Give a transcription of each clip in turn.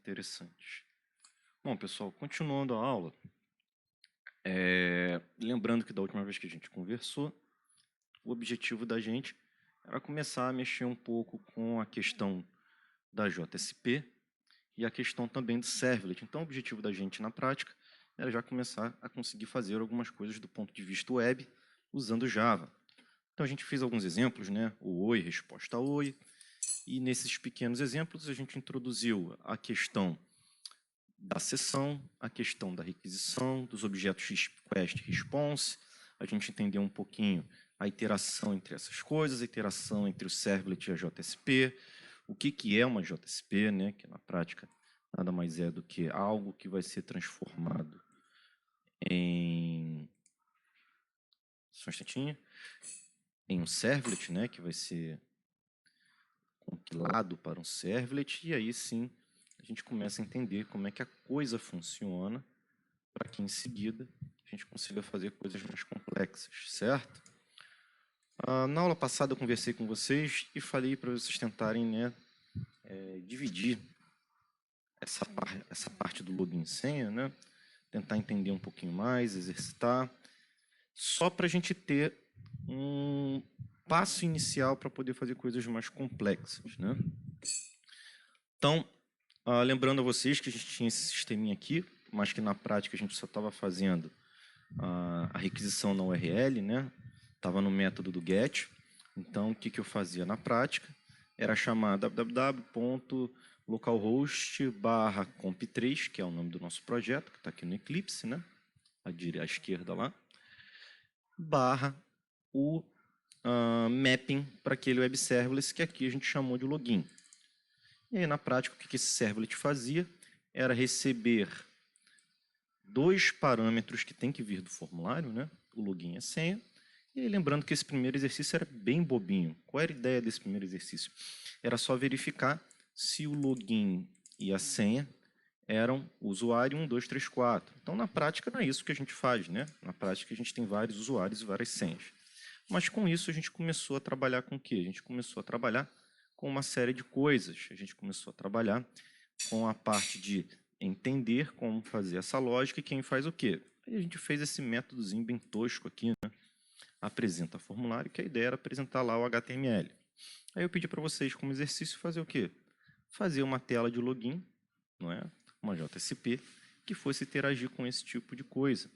interessantes. Bom, pessoal, continuando a aula, lembrando que da última vez que a gente conversou, o objetivo da gente era começar a mexer um pouco com a questão da JSP e a questão também do Servlet. Então, o objetivo da gente na prática era já começar a conseguir fazer algumas coisas do ponto de vista web usando Java. Então, a gente fez alguns exemplos, né? O Oi, resposta a Oi, e nesses pequenos exemplos a gente introduziu a questão da sessão, a questão da requisição, dos objetos request e response. A gente entendeu um pouquinho a interação entre essas coisas, a interação entre o Servlet e a JSP, o que é uma JSP, né, que na prática nada mais é do que algo que vai ser transformado em... Só um instantinho. Em um Servlet, né, que vai ser compilado para um Servlet, e aí sim a gente começa a entender como é que a coisa funciona, para que em seguida a gente consiga fazer coisas mais complexas, certo? Na aula passada eu conversei com vocês e falei para vocês tentarem, né, dividir essa parte do login e senha, né, tentar entender um pouquinho mais, exercitar, só para a gente ter um passo inicial para poder fazer coisas mais complexas, né? Então, lembrando a vocês que a gente tinha esse sisteminha aqui, mas que na prática a gente só estava fazendo a requisição na URL, né? Estava no método do GET. Então, o que eu fazia na prática? Era chamar www.localhost/comp3, que é o nome do nosso projeto, que está aqui no Eclipse, né? À esquerda lá, barra o mapping para aquele web serverless que aqui a gente chamou de login. E aí, na prática, o que esse servlet fazia era receber dois parâmetros que tem que vir do formulário, né? O login e a senha. E aí, lembrando que esse primeiro exercício era bem bobinho. Qual era a ideia desse primeiro exercício? Era só verificar se o login e a senha eram o usuário 1, 2, 3, 4. Então, na prática, não é isso que a gente faz, né? Na prática, a gente tem vários usuários e várias senhas. Mas, com isso, a gente começou a trabalhar com o quê? A gente começou a trabalhar com uma série de coisas. A gente começou a trabalhar com a parte de entender como fazer essa lógica e quem faz o quê. Aí a gente fez esse métodozinho bem tosco aqui, né? Apresenta formulário, que a ideia era apresentar lá o HTML. Aí eu pedi para vocês, como exercício, fazer o quê? Fazer uma tela de login, não é? Uma JSP, que fosse interagir com esse tipo de coisa.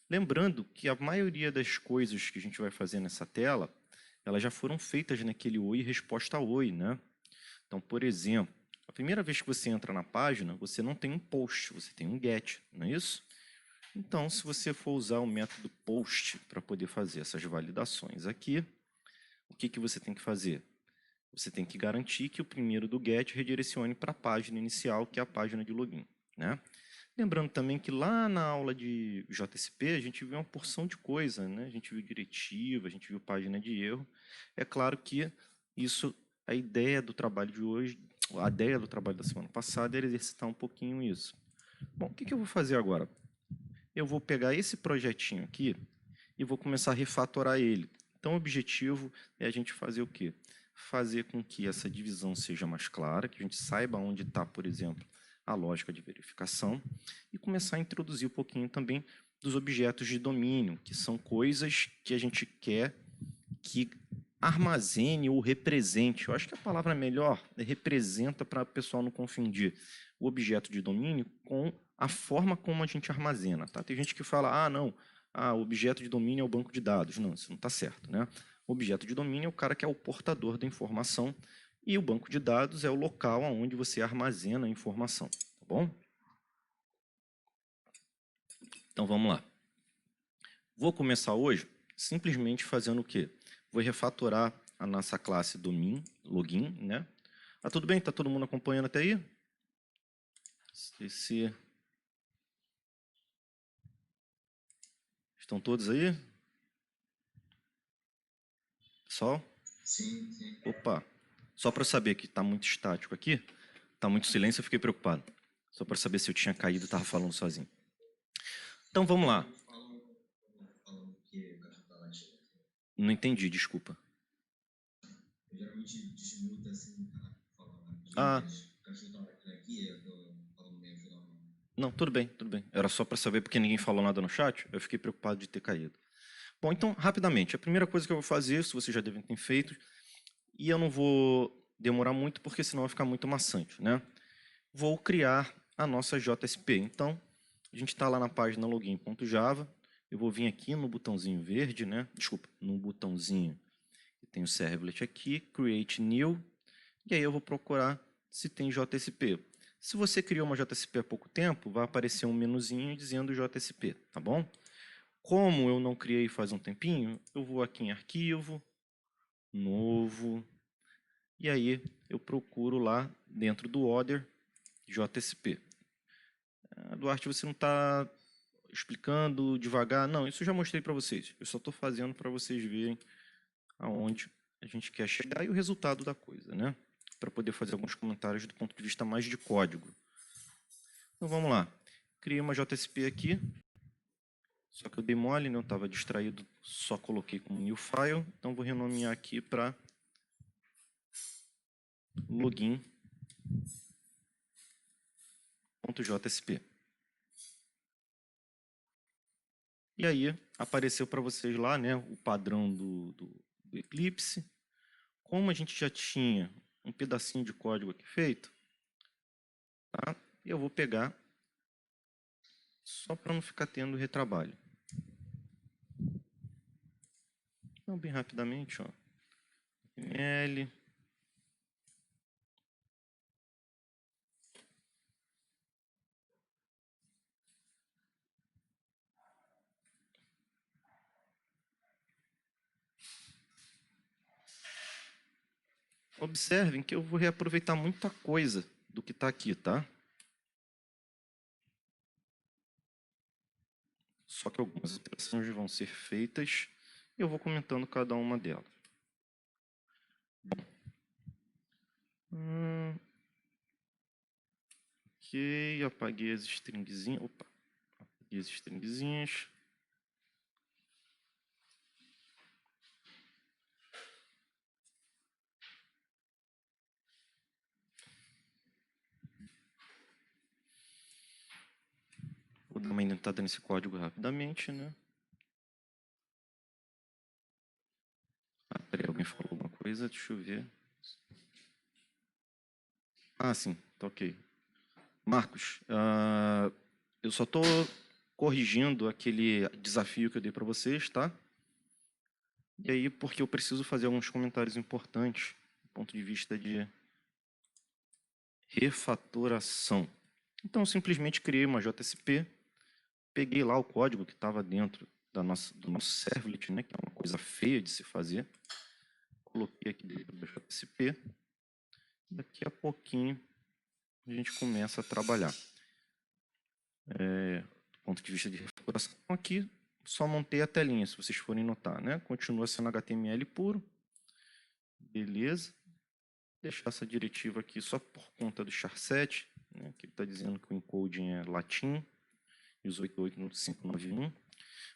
Lembrando que a maioria das coisas que a gente vai fazer nessa tela, elas já foram feitas naquele Oi resposta a Oi, né? Então, por exemplo, a primeira vez que você entra na página, você não tem um post, você tem um get, não é isso? Então, se você for usar o método post para poder fazer essas validações aqui, o que você tem que fazer? Você tem que garantir que o primeiro do get redirecione para a página inicial, que é a página de login, né? Lembrando também que lá na aula de JSP a gente viu uma porção de coisa, né? A gente viu diretiva, a gente viu página de erro. É claro que isso, a ideia do trabalho de hoje, a ideia do trabalho da semana passada era exercitar um pouquinho isso. Bom, o que eu vou fazer agora? Eu vou pegar esse projetinho aqui e vou começar a refatorar ele. Então, o objetivo é a gente fazer o quê? Fazer com que essa divisão seja mais clara, que a gente saiba onde está, por exemplo, a lógica de verificação, e começar a introduzir um pouquinho também dos objetos de domínio, que são coisas que a gente quer que armazene ou represente. Eu acho que a palavra melhor é representa, para o pessoal não confundir o objeto de domínio com a forma como a gente armazena. Tá? Tem gente que fala, não, o objeto de domínio é o banco de dados. Não, isso não está certo. Né? O objeto de domínio é o cara que é o portador da informação e o banco de dados é o local onde você armazena a informação. Tá bom? Então, vamos lá. Vou começar hoje simplesmente fazendo o quê? Vou refatorar a nossa classe domin, login, né? Tudo bem? Tá todo mundo acompanhando até aí? Estão todos aí? Pessoal? Sim, sim. Opa! Só para saber que está muito estático aqui, está muito silêncio, eu fiquei preocupado. Só para saber se eu tinha caído e estava falando sozinho. Então, vamos lá. Não entendi, desculpa. Eu geralmente desmuta assim, falando aqui, Ah, mas o cachorro estava aqui, eu tô Não, tudo bem, tudo bem. Era só para saber porque ninguém falou nada no chat, eu fiquei preocupado de ter caído. Bom, então, rapidamente, a primeira coisa que eu vou fazer, isso vocês já devem ter feito, e eu não vou demorar muito porque senão vai ficar muito maçante, né? Vou criar a nossa JSP. Então, a gente está lá na página login.java, eu vou vir aqui no botãozinho verde, né? Desculpa, no botãozinho que tem o servlet aqui, create new, e aí eu vou procurar se tem JSP. Se você criou uma JSP há pouco tempo, vai aparecer um menuzinho dizendo JSP, tá bom? Como eu não criei faz um tempinho, eu vou aqui em arquivo, novo, e aí eu procuro lá dentro do order JSP. Duarte, você não está explicando devagar? Não, isso eu já mostrei para vocês. Eu só estou fazendo para vocês verem aonde a gente quer chegar e o resultado da coisa, né? Para poder fazer alguns comentários do ponto de vista mais de código. Então vamos lá. Criei uma JSP aqui. Só que eu dei mole, não estava distraído, só coloquei como new file. Então vou renomear aqui para login.jsp. E aí apareceu para vocês lá, né, o padrão do Eclipse. Como a gente já tinha um pedacinho de código aqui feito, tá? Eu vou pegar só para não ficar tendo retrabalho. Então, bem rapidamente, ó. HTML. Observem que eu vou reaproveitar muita coisa do que está aqui, tá? Só que algumas alterações vão ser feitas e eu vou comentando cada uma delas. Ok, apaguei as stringzinhas. Opa, apaguei as stringzinhas. Vou dar uma indentada nesse código rapidamente, né? Ah, peraí, alguém falou alguma coisa? Deixa eu ver. Ah, sim, tá ok. Marcos, eu só estou corrigindo aquele desafio que eu dei para vocês, tá? E aí, porque eu preciso fazer alguns comentários importantes do ponto de vista de refatoração. Então, eu simplesmente criei uma JSP, peguei lá o código que estava dentro do nosso servlet, né, que é uma coisa feia de se fazer, coloquei aqui dentro do JSP, daqui a pouquinho a gente começa a trabalhar. Do ponto de vista de refatoração, aqui só montei a telinha, se vocês forem notar, né? Continua sendo HTML puro, beleza. Deixar essa diretiva aqui só por conta do char7, né, que ele está dizendo que o encoding é latim, e os 88591.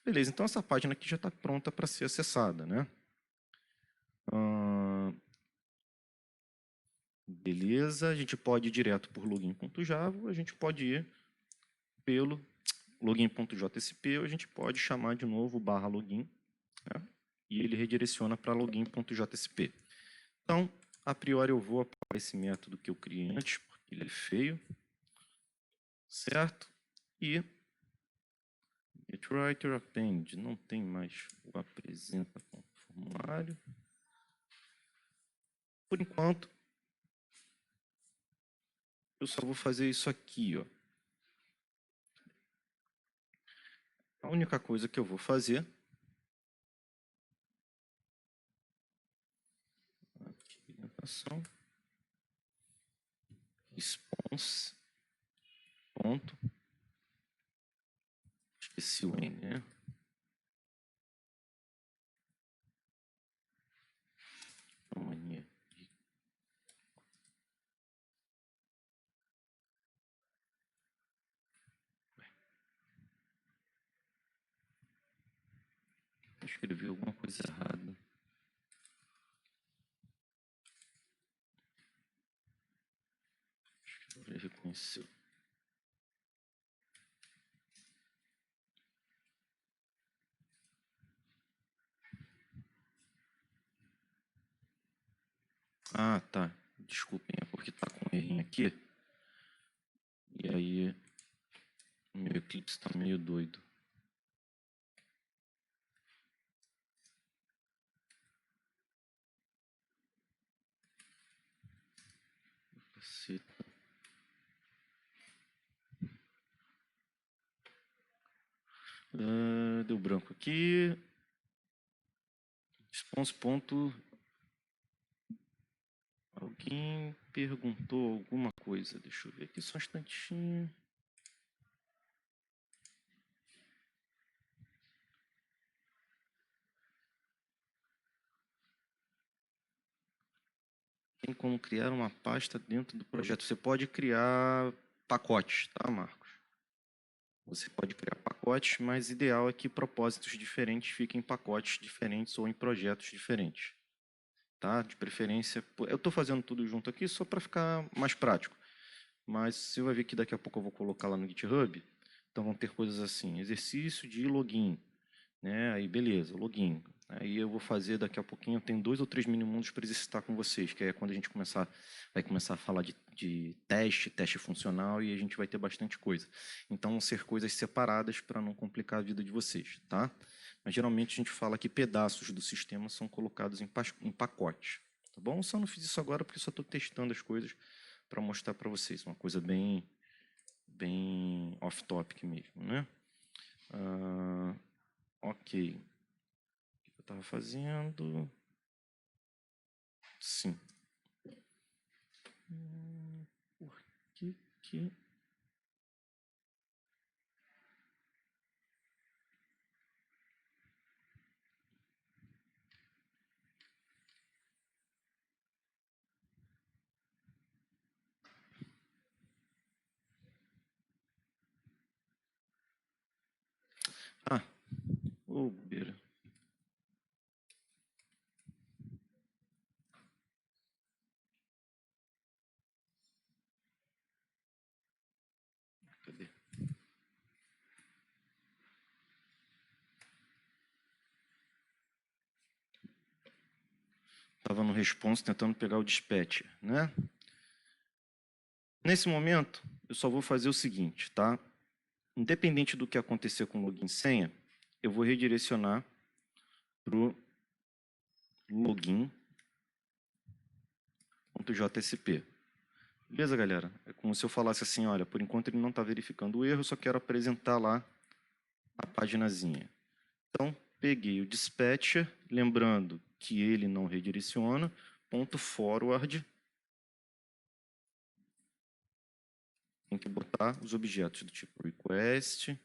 Beleza, então essa página aqui já está pronta para ser acessada, né? Beleza, a gente pode ir direto por login.java, a gente pode ir pelo login.jsp, ou a gente pode chamar de novo /login, né? E ele redireciona para login.jsp. Então, a priori eu vou apagar esse método que eu criei antes, porque ele é feio, certo? E getWriter append, não tem mais o apresenta com formulário. Por enquanto, eu só vou fazer isso aqui, ó. A única coisa que eu vou fazer aqui, orientação, response, ponto, esqueci o N, né? Mania. Escrevi alguma coisa errada. Acho que ele reconheceu. Ah, tá. Desculpem, é porque tá com um errinho aqui. E aí, o meu Eclipse está meio doido. Caceta. Deu branco aqui. Response ponto. Alguém perguntou alguma coisa. Deixa eu ver aqui só um instantinho. Tem como criar uma pasta dentro do projeto. Você pode criar pacotes, tá, Marcos? Você pode criar pacotes, mas ideal é que propósitos diferentes fiquem em pacotes diferentes ou em projetos diferentes. Tá? De preferência, eu estou fazendo tudo junto aqui só para ficar mais prático. Mas você vai ver que daqui a pouco eu vou colocar lá no GitHub. Então vão ter coisas assim, exercício de login, né? Aí beleza, login. Aí eu vou fazer daqui a pouquinho, eu tenho 2 ou 3 mini-mundos para exercitar com vocês, que é quando a gente vai começar a falar de teste funcional e a gente vai ter bastante coisa. Então vão ser coisas separadas para não complicar a vida de vocês, tá? Mas geralmente a gente fala que pedaços do sistema são colocados em pacotes, tá bom? Eu só não fiz isso agora porque só estou testando as coisas para mostrar para vocês, uma coisa bem off-topic mesmo, né? Ok. O que eu estava fazendo? Sim. Por que que... Ah, ô, bobeira. Cadê? Estava no response tentando pegar o dispatcher, né? Nesse momento, eu só vou fazer o seguinte, tá? Independente do que acontecer com o login e senha, eu vou redirecionar para o login.jsp. Beleza, galera? É como se eu falasse assim, olha, por enquanto ele não está verificando o erro, eu só quero apresentar lá a paginazinha. Então, peguei o dispatcher, lembrando que ele não redireciona, ponto .forward, tem que botar os objetos do tipo request,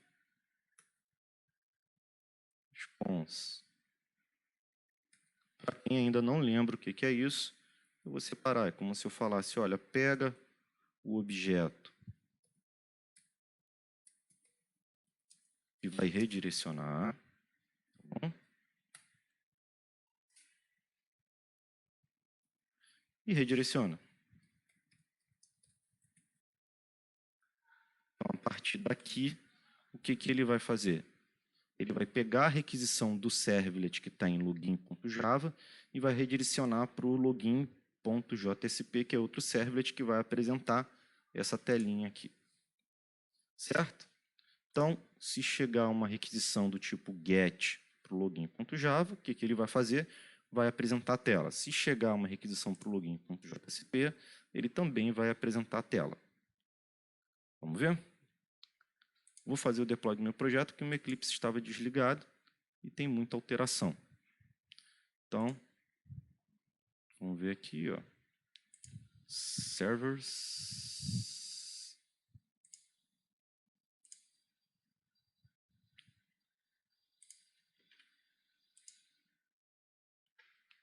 response. Para quem ainda não lembra o que é isso, eu vou separar. É como se eu falasse, olha, pega o objeto que vai redirecionar, tá bom? E redireciona. Então, a partir daqui, o que ele vai fazer? Ele vai pegar a requisição do servlet que está em login.java e vai redirecionar para o login.jsp, que é outro servlet que vai apresentar essa telinha aqui. Certo? Então, se chegar uma requisição do tipo get para o login.java, o que ele vai fazer? Vai apresentar a tela. Se chegar uma requisição para o login.jsp, ele também vai apresentar a tela. Vamos ver? Vou fazer o deploy do meu projeto, porque o meu Eclipse estava desligado e tem muita alteração. Então, vamos ver aqui, ó. Servers.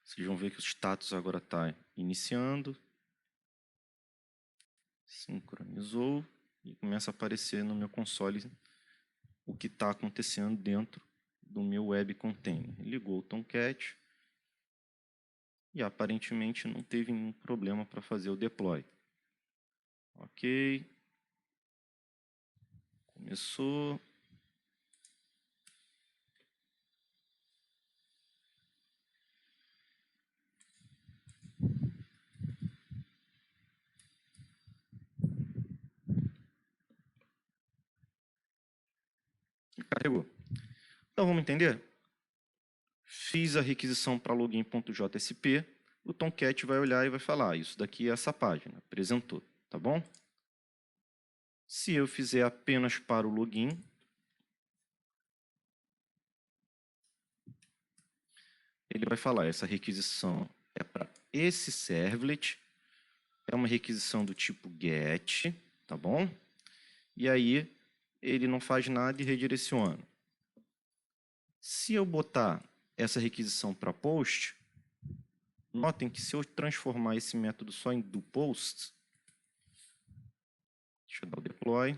Vocês vão ver que o status agora está iniciando. Sincronizou e começa a aparecer no meu console o que está acontecendo dentro do meu web container. Ligou o Tomcat e aparentemente não teve nenhum problema para fazer o deploy. Ok. Começou. E carregou. Então, vamos entender? Fiz a requisição para login.jsp, o Tomcat vai olhar e vai falar, isso daqui é essa página, apresentou, tá bom? Se eu fizer apenas para o login, ele vai falar, essa requisição é para esse servlet, é uma requisição do tipo GET, tá bom? E aí, ele não faz nada e redireciona. Se eu botar essa requisição para post, notem que se eu transformar esse método só em doPost, deixa eu dar o deploy,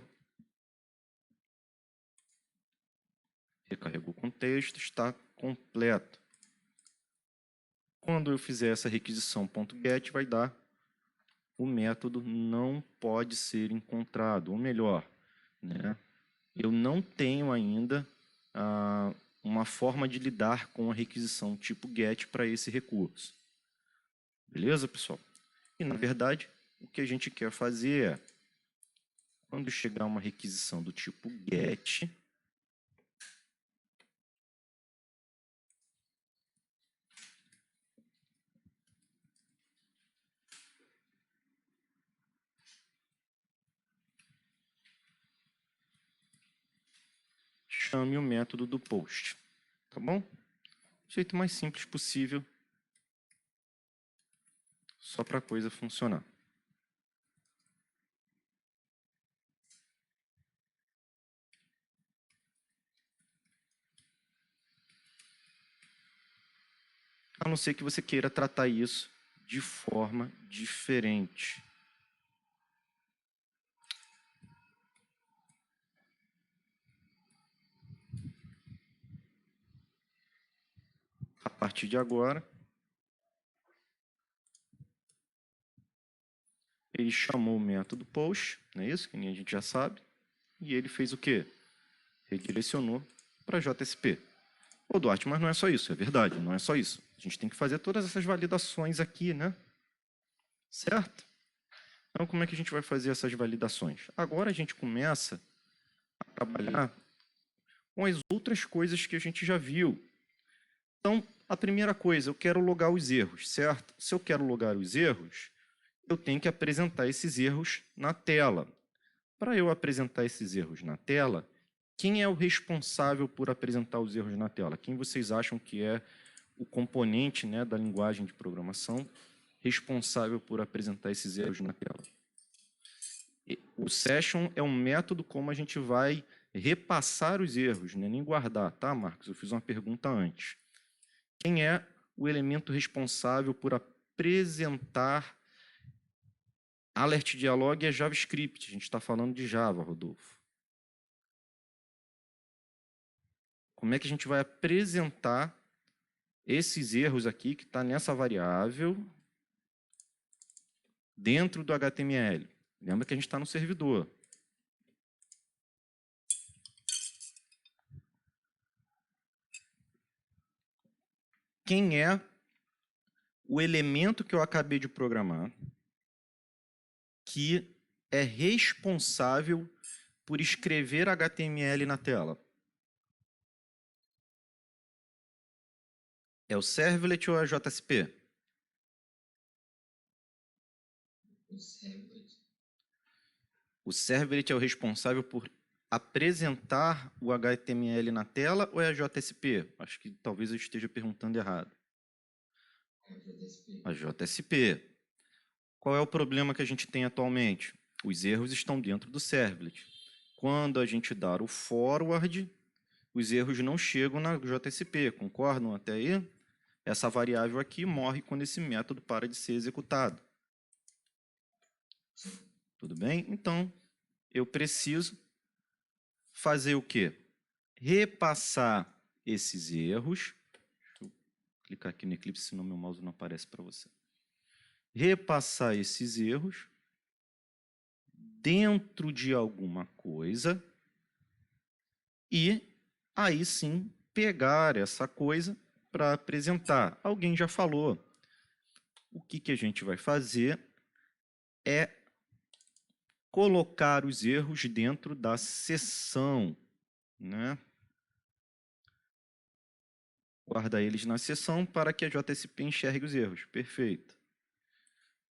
recarregou o contexto, está completo. Quando eu fizer essa requisição .get, vai dar o método não pode ser encontrado, ou melhor, né? Eu não tenho ainda uma forma de lidar com a requisição tipo get para esse recurso. Beleza, pessoal? E, na verdade, o que a gente quer fazer é, quando chegar uma requisição do tipo get, chame o método do post. Tá bom? Do jeito mais simples possível, só para a coisa funcionar. A não ser que você queira tratar isso de forma diferente. A partir de agora, ele chamou o método post, não é isso? Que nem a gente já sabe. E ele fez o quê? Redirecionou para JSP. Ô, Duarte, mas não é só isso, é verdade, não é só isso. A gente tem que fazer todas essas validações aqui, né? Certo? Então, como é que a gente vai fazer essas validações? Agora a gente começa a trabalhar com as outras coisas que a gente já viu. Então, a primeira coisa, eu quero logar os erros, certo? Se eu quero logar os erros, eu tenho que apresentar esses erros na tela. Para eu apresentar esses erros na tela, quem é o responsável por apresentar os erros na tela? Quem vocês acham que é o componente, né, da linguagem de programação responsável por apresentar esses erros na tela? O session é um método como a gente vai repassar os erros, né? Nem guardar, tá, Marcos? Eu fiz uma pergunta antes. Quem é o elemento responsável por apresentar alert dialog é JavaScript? A gente está falando de Java, Rodolfo. Como é que a gente vai apresentar esses erros aqui que está nessa variável dentro do HTML? Lembra que a gente está no servidor. Quem é o elemento que eu acabei de programar que é responsável por escrever HTML na tela? É o servlet ou é o JSP? O servlet é o responsável por apresentar o HTML na tela ou é a JSP? Acho que talvez eu esteja perguntando errado. A JSP. Qual é o problema que a gente tem atualmente? Os erros estão dentro do servlet. Quando a gente dar o forward, os erros não chegam na JSP, concordam até aí? Essa variável aqui morre quando esse método para de ser executado. Tudo bem? Então, eu preciso fazer o quê? Repassar esses erros. Deixa eu clicar aqui no Eclipse, senão meu mouse não aparece para você. Repassar esses erros dentro de alguma coisa e aí sim pegar essa coisa para apresentar. Alguém já falou. O que a gente vai fazer é colocar os erros dentro da seção, né? guardar eles na seção para que a JSP enxergue os erros. Perfeito.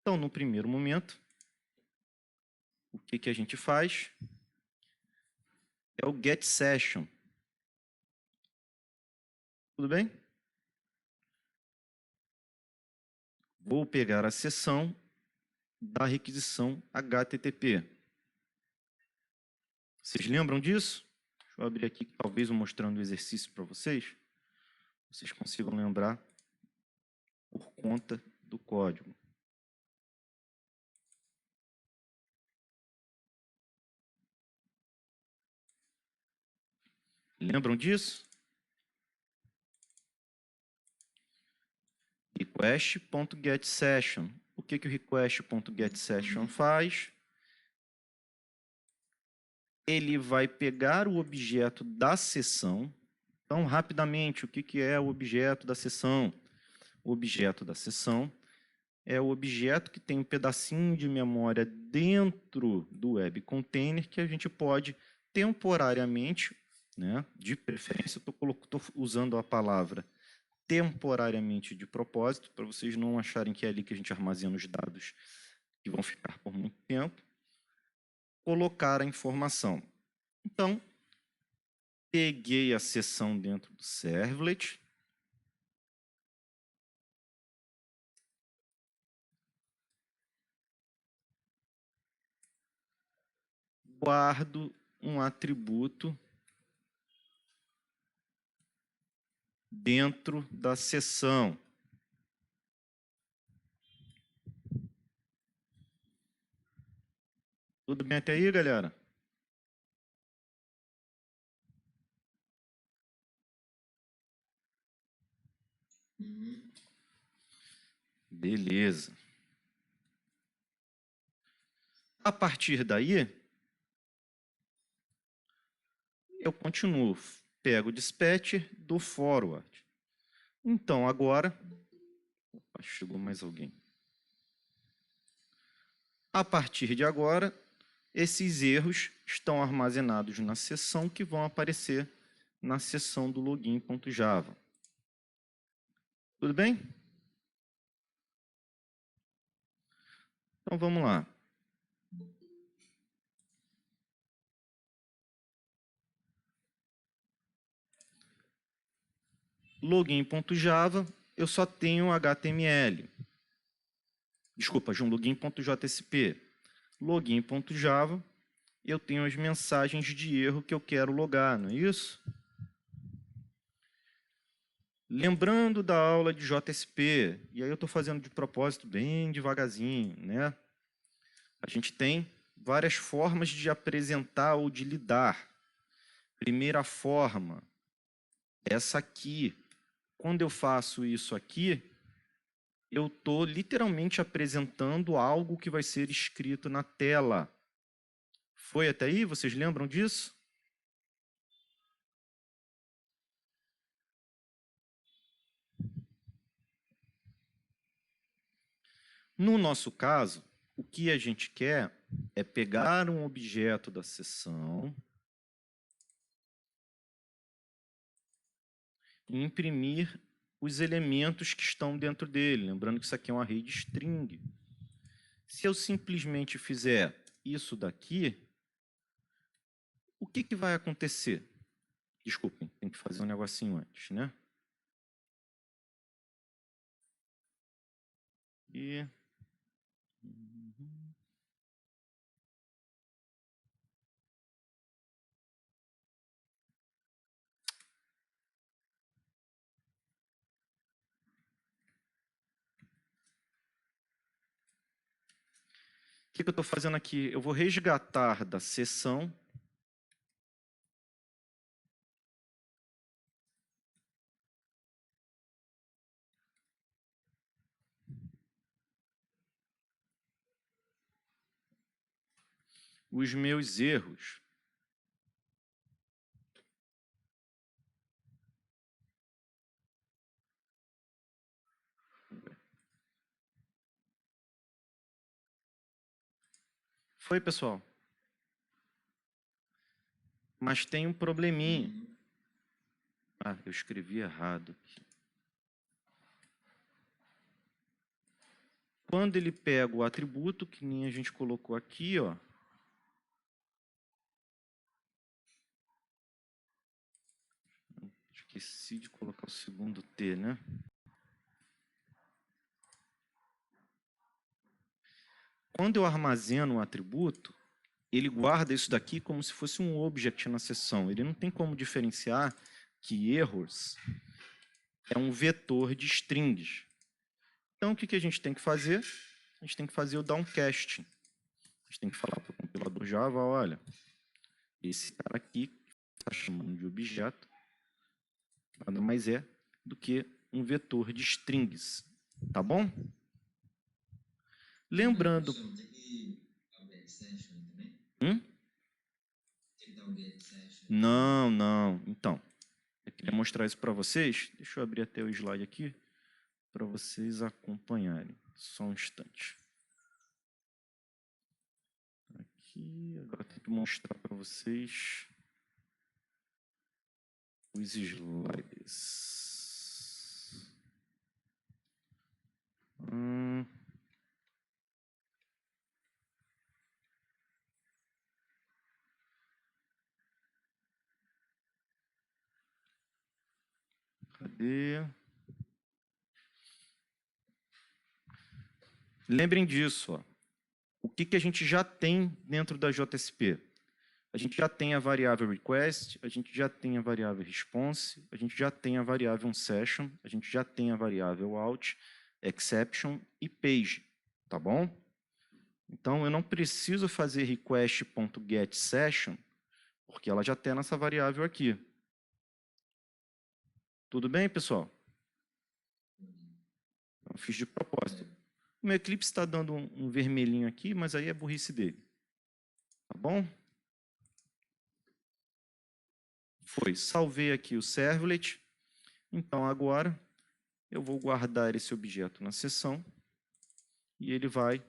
Então, no primeiro momento, o que a gente faz? É o get session. Tudo bem? Vou pegar a seção da requisição HTTP. Vocês lembram disso? Deixa eu abrir aqui, talvez mostrando o exercício para vocês. Vocês consigam lembrar por conta do código. Lembram disso? Request.getSession. O que o request.getSession faz? Ele vai pegar o objeto da sessão. Então, rapidamente, o que é o objeto da sessão? O objeto da sessão é o objeto que tem um pedacinho de memória dentro do web container que a gente pode temporariamente, né, de preferência, estou usando a palavra temporariamente de propósito, para vocês não acharem que é ali que a gente armazena os dados que vão ficar por muito tempo, colocar a informação. Então, peguei a seção dentro do servlet, guardo um atributo dentro da seção. Tudo bem até aí, galera? Beleza. A partir daí, eu continuo. Pego o dispatcher do forward. Então, agora... Opa, chegou mais alguém. A partir de agora, esses erros estão armazenados na seção que vão aparecer na seção do login.java. Tudo bem? Então, vamos lá. Login.java, eu só tenho HTML. Desculpa, de um login.jsp. Login.java, eu tenho as mensagens de erro que eu quero logar, não é isso? Lembrando da aula de JSP, e aí eu estou fazendo de propósito bem devagarzinho, né? A gente tem várias formas de apresentar ou de lidar. Primeira forma, essa aqui. Quando eu faço isso aqui, eu estou literalmente apresentando algo que vai ser escrito na tela. Foi até aí? Vocês lembram disso? No nosso caso, o que a gente quer é pegar um objeto da seção e imprimir os elementos que estão dentro dele. Lembrando que isso aqui é um array de string. Se eu simplesmente fizer isso daqui, o que vai acontecer? Desculpem, tem que fazer um negocinho antes, né? E... O que eu estou fazendo aqui? Eu vou resgatar da seção os meus erros. Foi, pessoal? Mas tem um probleminha. Ah, eu escrevi errado aqui. Quando ele pega o atributo, que nem a gente colocou aqui, ó, esqueci de colocar o segundo T, né? Quando eu armazeno um atributo, ele guarda isso daqui como se fosse um object na seção. Ele não tem como diferenciar que errors é um vetor de strings. Então, o que a gente tem que fazer? A gente tem que fazer o downcasting. A gente tem que falar para o compilador Java, olha, esse cara aqui está chamando de objeto, nada mais é do que um vetor de strings. Tá bom? Lembrando... Não, não. Então, eu queria mostrar isso para vocês. Deixa eu abrir até o slide aqui para vocês acompanharem. Só um instante. Aqui, agora tem que mostrar para vocês os slides. Cadê? Lembrem disso, ó. O que a gente já tem dentro da JSP? A gente já tem a variável request, a gente já tem a variável response, a gente já tem a variável session, a gente já tem a variável out, exception e page, tá bom? Então, eu não preciso fazer request.getSession, porque ela já tem nessa variável aqui. Tudo bem, pessoal? Eu fiz de propósito. O meu Eclipse está dando um vermelhinho aqui, mas aí é burrice dele. Tá bom? Foi. Salvei aqui o servlet. Então, agora, eu vou guardar esse objeto na seção e ele vai,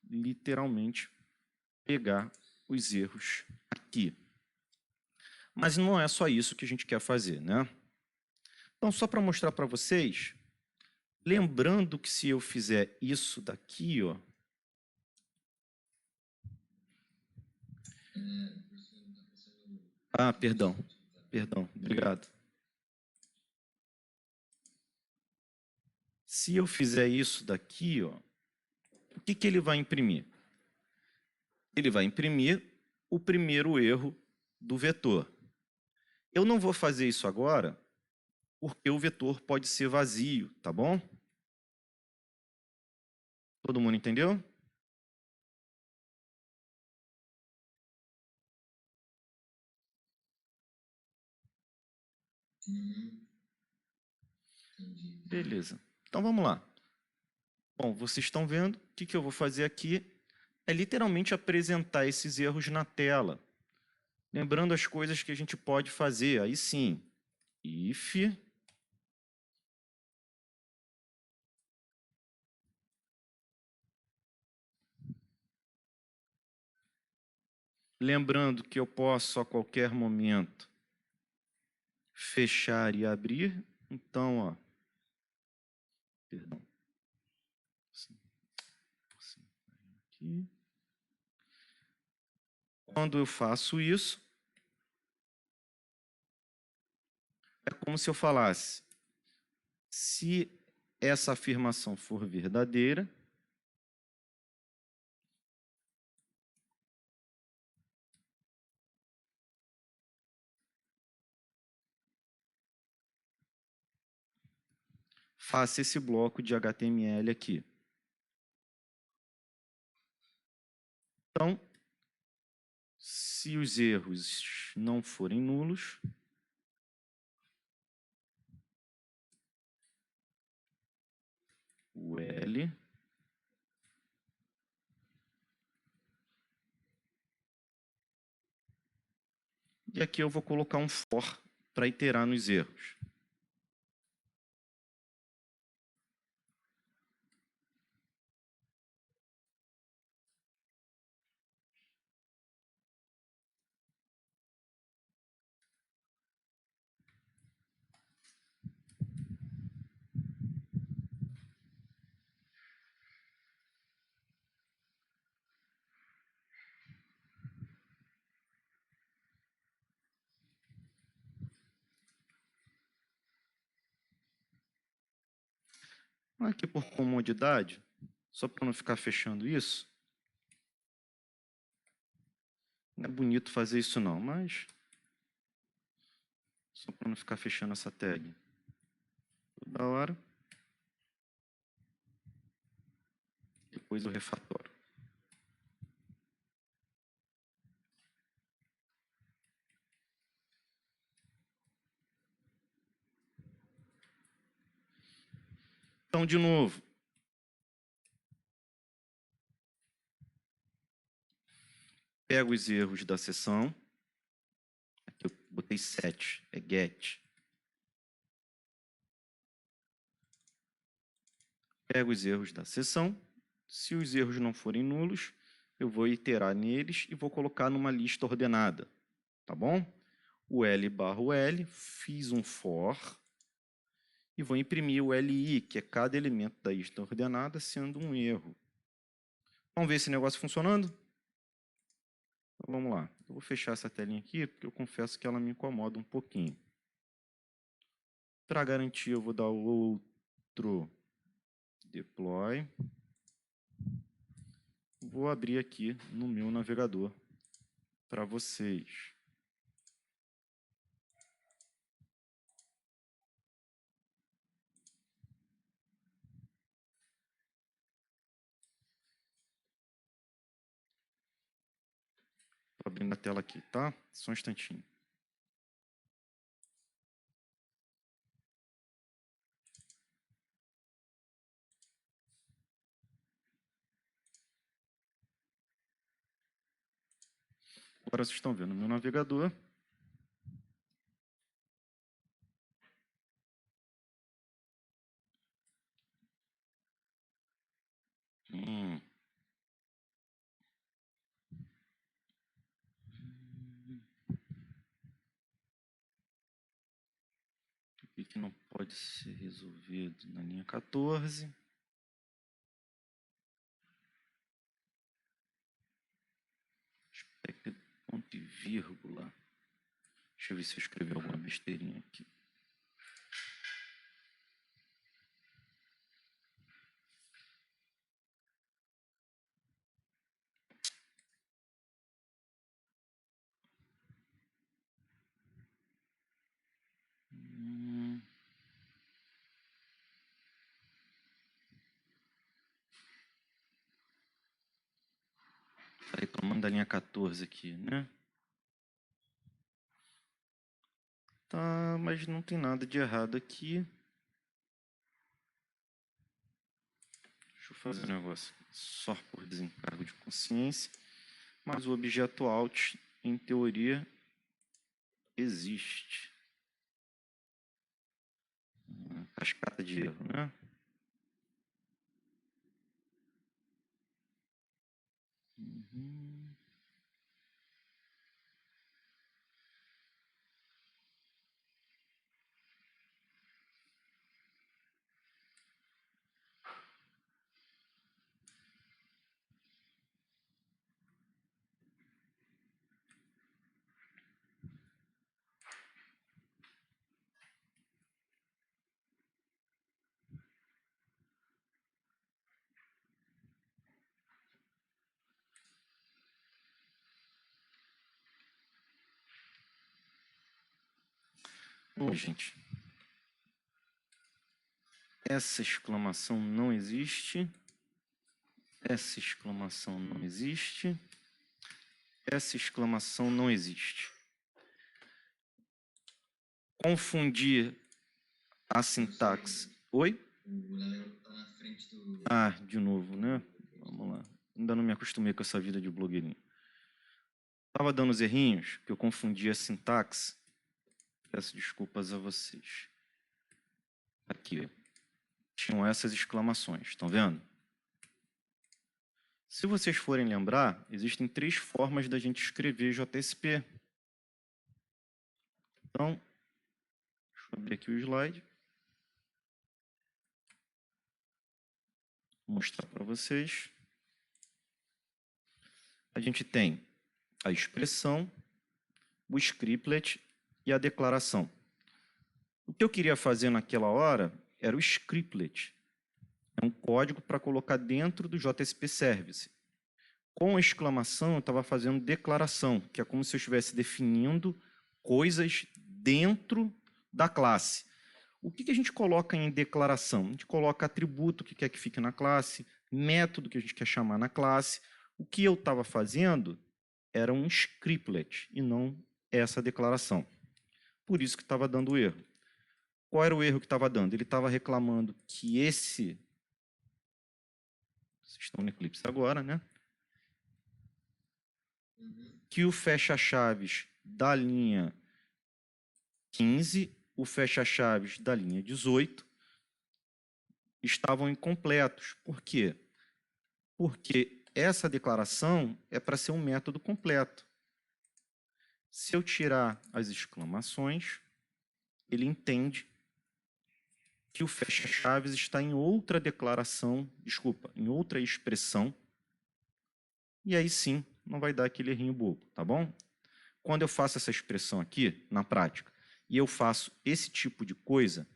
literalmente, pegar os erros aqui. Mas não é só isso que a gente quer fazer, né? Então, só para mostrar para vocês, lembrando que se eu fizer isso daqui, ó, perdão, obrigado. Se eu fizer isso daqui, ó, o que ele vai imprimir? Ele vai imprimir o primeiro erro do vetor. Eu não vou fazer isso agora, porque o vetor pode ser vazio, tá bom? Todo mundo entendeu? Beleza. Então vamos lá. Bom, vocês estão vendo, o que eu vou fazer aqui é literalmente apresentar esses erros na tela. Lembrando as coisas que a gente pode fazer. Aí sim, if... Lembrando que eu posso, a qualquer momento, fechar e abrir. Então, ó, perdão. Aqui. Quando eu faço isso, é como se eu falasse, se essa afirmação for verdadeira, faça esse bloco de HTML aqui. Então, se os erros não forem nulos, o L e aqui eu vou colocar um for para iterar nos erros. Aqui por comodidade, só para não ficar fechando isso. Não é bonito fazer isso não, mas só para não ficar fechando essa tag toda hora. Depois eu refatório. Então, de novo, pego os erros da seção. Aqui eu botei set, é get. Pego os erros da seção. Se os erros não forem nulos, eu vou iterar neles e vou colocar numa lista ordenada. Tá bom? O L barra o L, fiz um for e vou imprimir o LI, que é cada elemento da lista ordenada, sendo um erro. Vamos ver esse negócio funcionando? Então, vamos lá. Eu vou fechar essa telinha aqui, porque eu confesso que ela me incomoda um pouquinho. Para garantir, eu vou dar outro deploy. Vou abrir aqui no meu navegador para vocês. Estou abrindo a tela aqui, tá? Só um instantinho. Agora vocês estão vendo o meu navegador. O que não pode ser resolvido na linha 14? Expected ponto e vírgula. Deixa eu ver se eu escrevi alguma besteirinha aqui. Está reclamando da linha 14 aqui, né? Tá, mas não tem nada de errado aqui. Deixa eu fazer um negócio só por desencargo de consciência. Mas o objeto out, em teoria, existe. Cascata de erro, né? Bom, gente, essa exclamação não existe. Essa exclamação não existe. Essa exclamação não existe. Confundir a sintaxe. Oi? O Léo tá na frente do... Ah, de novo, né? Vamos lá. Ainda não me acostumei com essa vida de blogueirinho. Estava dando os errinhos, que eu confundi a sintaxe. Peço desculpas a vocês. Aqui. Tinham essas exclamações, estão vendo? Se vocês forem lembrar, existem 3 formas da gente escrever JSP. Então, deixa eu abrir aqui o slide. Vou mostrar para vocês. A gente tem a expressão, o scriptlet e a declaração. O que eu queria fazer naquela hora era o scriptlet. É um código para colocar dentro do JSP Service. Com a exclamação, eu estava fazendo declaração, que é como se eu estivesse definindo coisas dentro da classe. O que a gente coloca em declaração? A gente coloca atributo que quer que fique na classe, método que a gente quer chamar na classe. O que eu estava fazendo era um scriptlet e não essa declaração. Por isso que estava dando erro. Qual era o erro que estava dando? Ele estava reclamando que esse... Vocês estão no Eclipse agora, né? Que o fecha-chaves da linha 15, o fecha-chaves da linha 18 estavam incompletos. Por quê? Porque essa declaração é para ser um método completo. Se eu tirar as exclamações, ele entende que o fecha-chaves está em outra declaração, desculpa, em outra expressão, e aí sim, não vai dar aquele errinho bobo, tá bom? Quando eu faço essa expressão aqui, na prática, e eu faço esse tipo de coisa,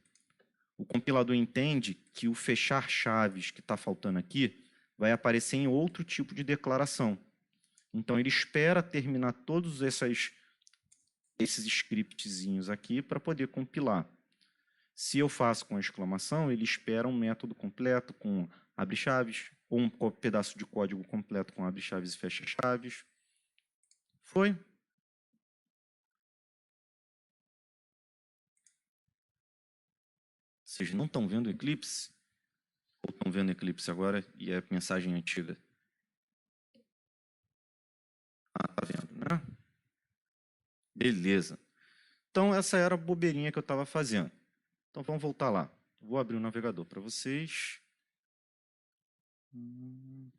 o compilador entende que o fechar chaves que está faltando aqui vai aparecer em outro tipo de declaração. Então, ele espera terminar todos esses scriptzinhos aqui para poder compilar. Se eu faço com exclamação, ele espera um método completo com abre-chaves, ou um pedaço de código completo com abre-chaves e fecha-chaves. Foi? Vocês não estão vendo o Eclipse? Ou estão vendo o Eclipse agora e é mensagem antiga? Ah, tá vendo, né? Beleza. Então, essa era a bobeirinha que eu estava fazendo. Então, vamos voltar lá. Vou abrir o navegador para vocês. O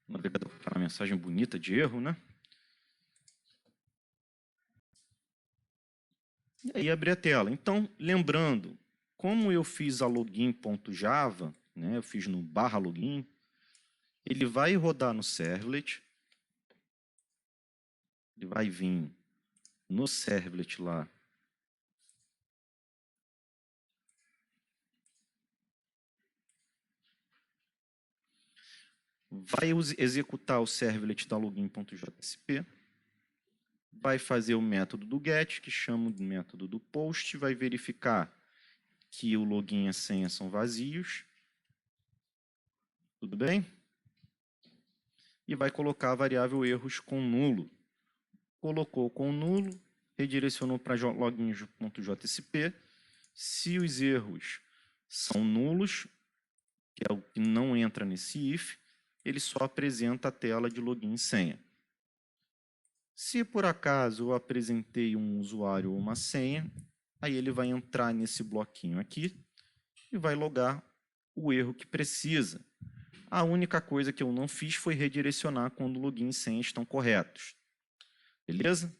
navegador com aquela mensagem bonita de erro, né? E aí, abri a tela. Então, lembrando, como eu fiz a login.java, né, eu fiz no /login, ele vai rodar no servlet, ele vai vir no servlet lá, vai executar o servlet da login.jsp, vai fazer o método do get, que chama o método do post, vai verificar que o login e a senha são vazios, tudo bem? E vai colocar a variável erros com nulo. Colocou com nulo, redirecionou para login.jsp. Se os erros são nulos, que é o que não entra nesse if, ele só apresenta a tela de login e senha. Se por acaso eu apresentei um usuário ou uma senha, aí ele vai entrar nesse bloquinho aqui e vai logar o erro que precisa. A única coisa que eu não fiz foi redirecionar quando o login e senha estão corretos. Beleza?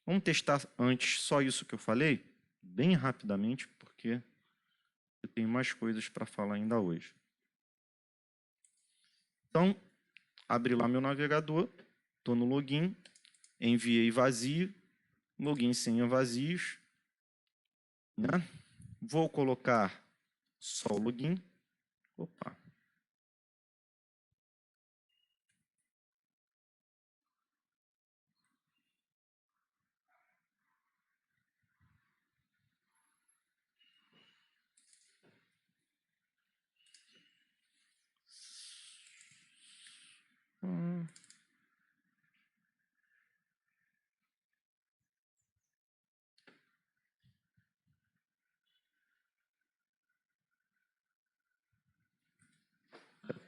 Vamos testar antes só isso que eu falei, bem rapidamente, porque eu tenho mais coisas para falar ainda hoje. Então, abri lá meu navegador, estou no login, enviei vazio, login e senha vazios, né? Vou colocar só o login. Opa.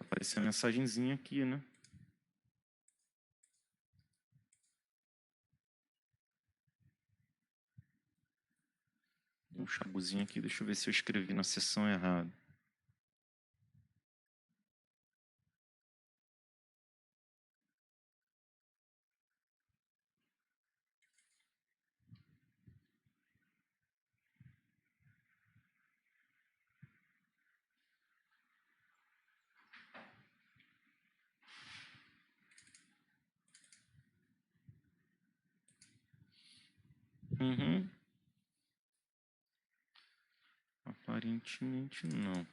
Apareceu a mensagenzinha aqui, né? Um chabuzinho aqui, deixa eu ver se eu escrevi na seção errada. Aparentemente não.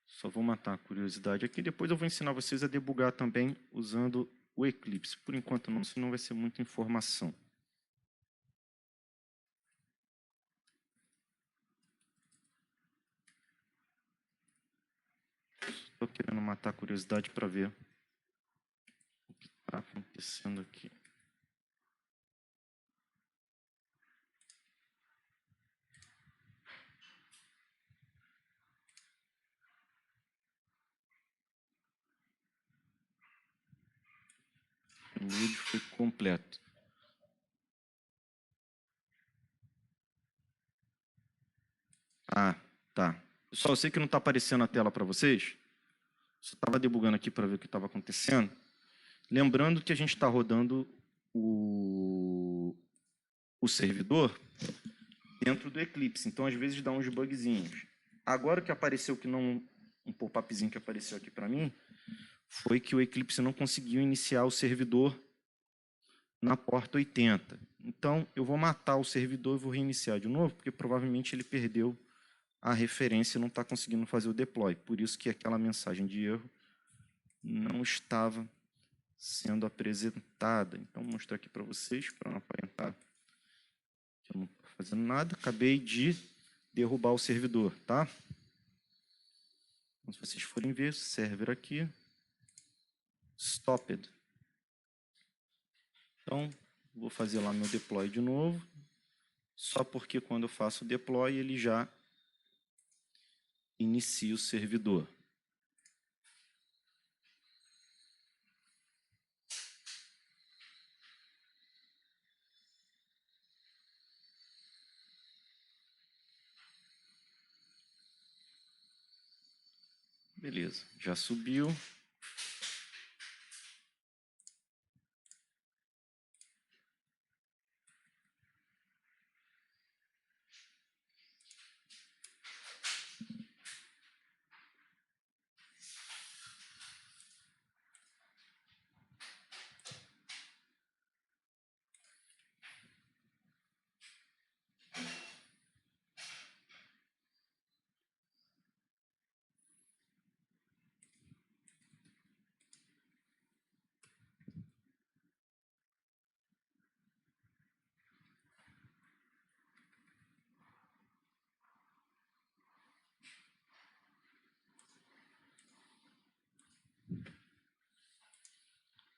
Só vou matar a curiosidade aqui. Depois eu vou ensinar vocês a debugar também usando o Eclipse. Por enquanto não, senão vai ser muita informação. Estou querendo matar a curiosidade para ver o que está acontecendo aqui. O load foi completo. Ah, tá. Pessoal, eu sei que não está aparecendo a tela para vocês. Só estava debugando aqui para ver o que estava acontecendo. Lembrando que a gente está rodando o servidor dentro do Eclipse. Então, às vezes, dá uns bugzinhos. Agora o que apareceu, um pop-upzinho que apareceu aqui para mim, foi que o Eclipse não conseguiu iniciar o servidor na porta 80. Então, eu vou matar o servidor e vou reiniciar de novo, porque provavelmente ele perdeu a referência e não está conseguindo fazer o deploy. Por isso que aquela mensagem de erro não estava sendo apresentada. Então, vou mostrar aqui para vocês, para não aparentar que eu não estou fazendo nada. Acabei de derrubar o servidor, tá? Então, se vocês forem ver, server aqui, stopped. Então, vou fazer lá meu deploy de novo, só porque quando eu faço o deploy, ele já inicia o servidor. Beleza, já subiu.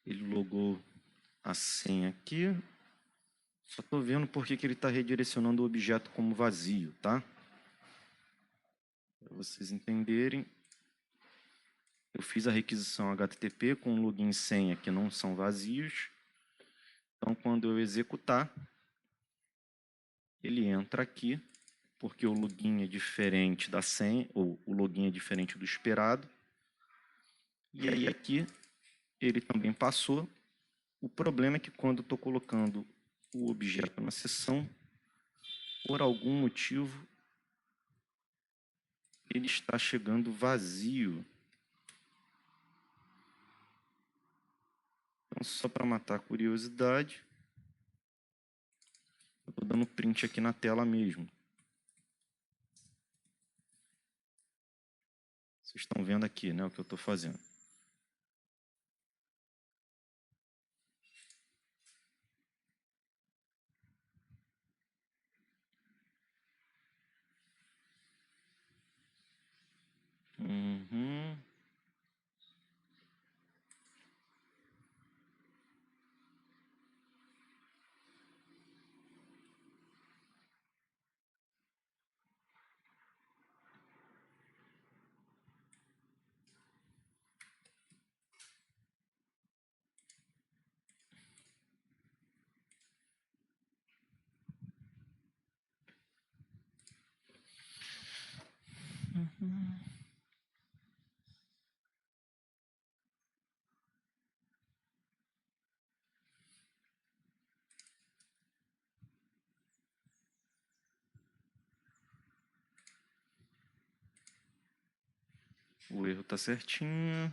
Ele logou a senha aqui. Só estou vendo por que ele está redirecionando o objeto como vazio, tá? Para vocês entenderem, eu fiz a requisição HTTP com login e senha que não são vazios. Então, quando eu executar, ele entra aqui, porque o login é diferente da senha, ou o login é diferente do esperado. E aí aqui, ele também passou. O problema é que quando eu estou colocando o objeto na sessão, por algum motivo, ele está chegando vazio. Então, só para matar a curiosidade, eu estou dando print aqui na tela mesmo. Vocês estão vendo aqui, né, o que eu estou fazendo. Uhum. O erro está certinho.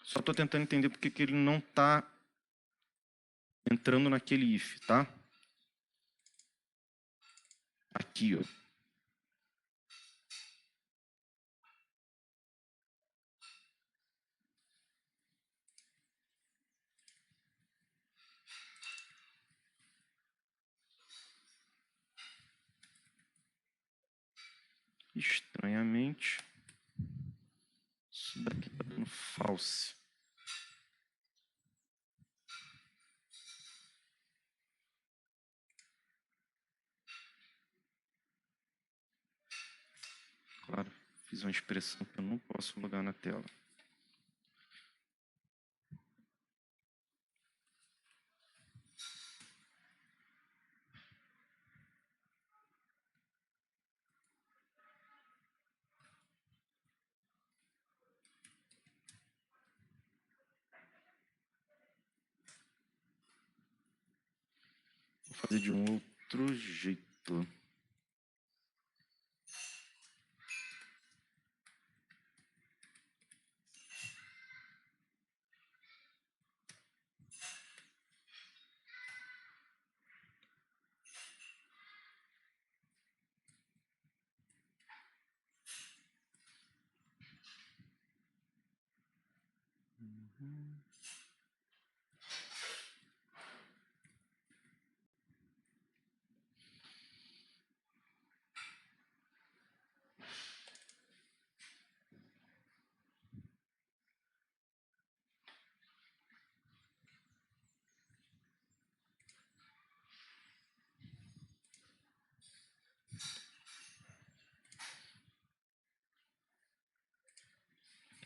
Só estou tentando entender porque que ele não está entrando naquele if, tá? Aqui, ó. Estranhamente, isso daqui está dando false. Claro, fiz uma expressão que eu não posso logar na tela. Vou fazer de um outro jeito.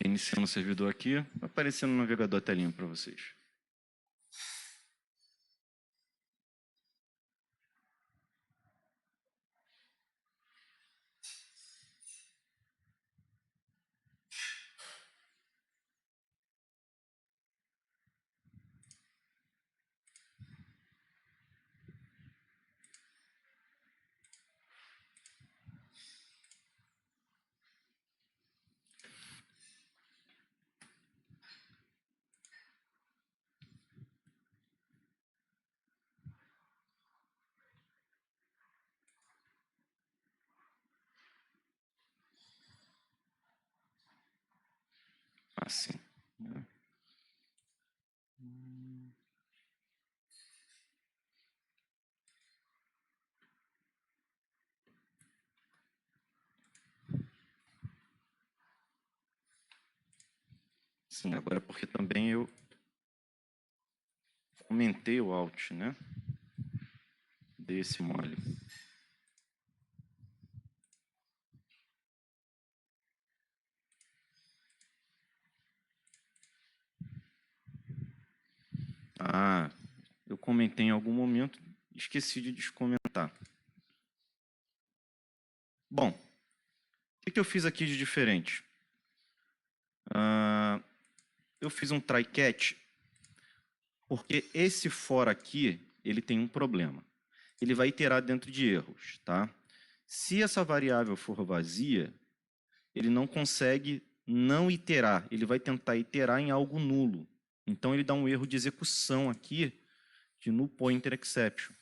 Iniciando o servidor aqui, aparecendo no navegador a telinha para vocês. Assim. Né? Sim, agora porque também eu aumentei o alt, né? Dei esse mole. Ah, eu comentei em algum momento, esqueci de descomentar. Bom, o que eu fiz aqui de diferente? Eu fiz um try catch, porque esse for aqui, ele tem um problema. Ele vai iterar dentro de erros, tá? Se essa variável for vazia, ele não consegue não iterar, ele vai tentar iterar em algo nulo. Então ele dá um erro de execução aqui de null pointer exception.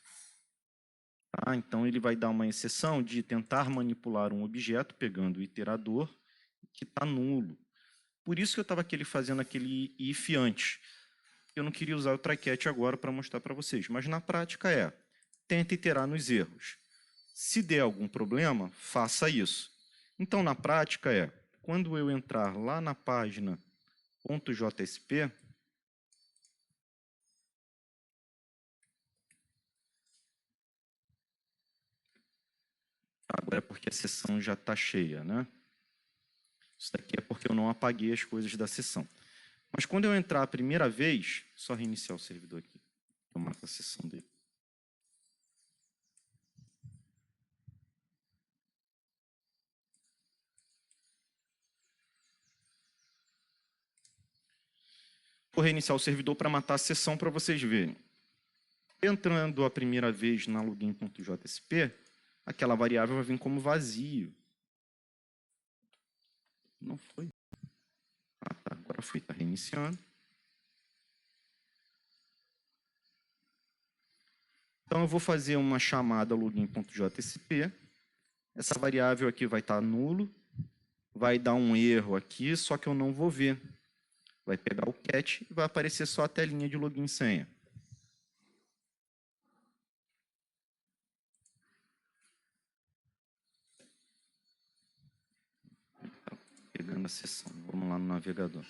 Tá? Então ele vai dar uma exceção de tentar manipular um objeto pegando o iterador que está nulo. Por isso que eu estava fazendo aquele if antes. Eu não queria usar o try catch agora para mostrar para vocês, mas na prática tenta iterar nos erros. Se der algum problema, faça isso. Então, na prática quando eu entrar lá na página .jsp, agora é porque a sessão já está cheia, né? Isso daqui é porque eu não apaguei as coisas da sessão. Mas quando eu entrar a primeira vez, só reiniciar o servidor aqui. Eu marco a sessão dele. Vou reiniciar o servidor para matar a sessão para vocês verem. Entrando a primeira vez na login.jsp, aquela variável vai vir como vazio. Não foi? Ah, tá. Agora Agora foi, está reiniciando. Então, eu vou fazer uma chamada login.jsp. Essa variável aqui vai estar nulo. Vai dar um erro aqui, só que eu não vou ver. Vai pegar o cat e vai aparecer só a telinha de login e senha. Pegando a sessão. Vamos lá no navegador.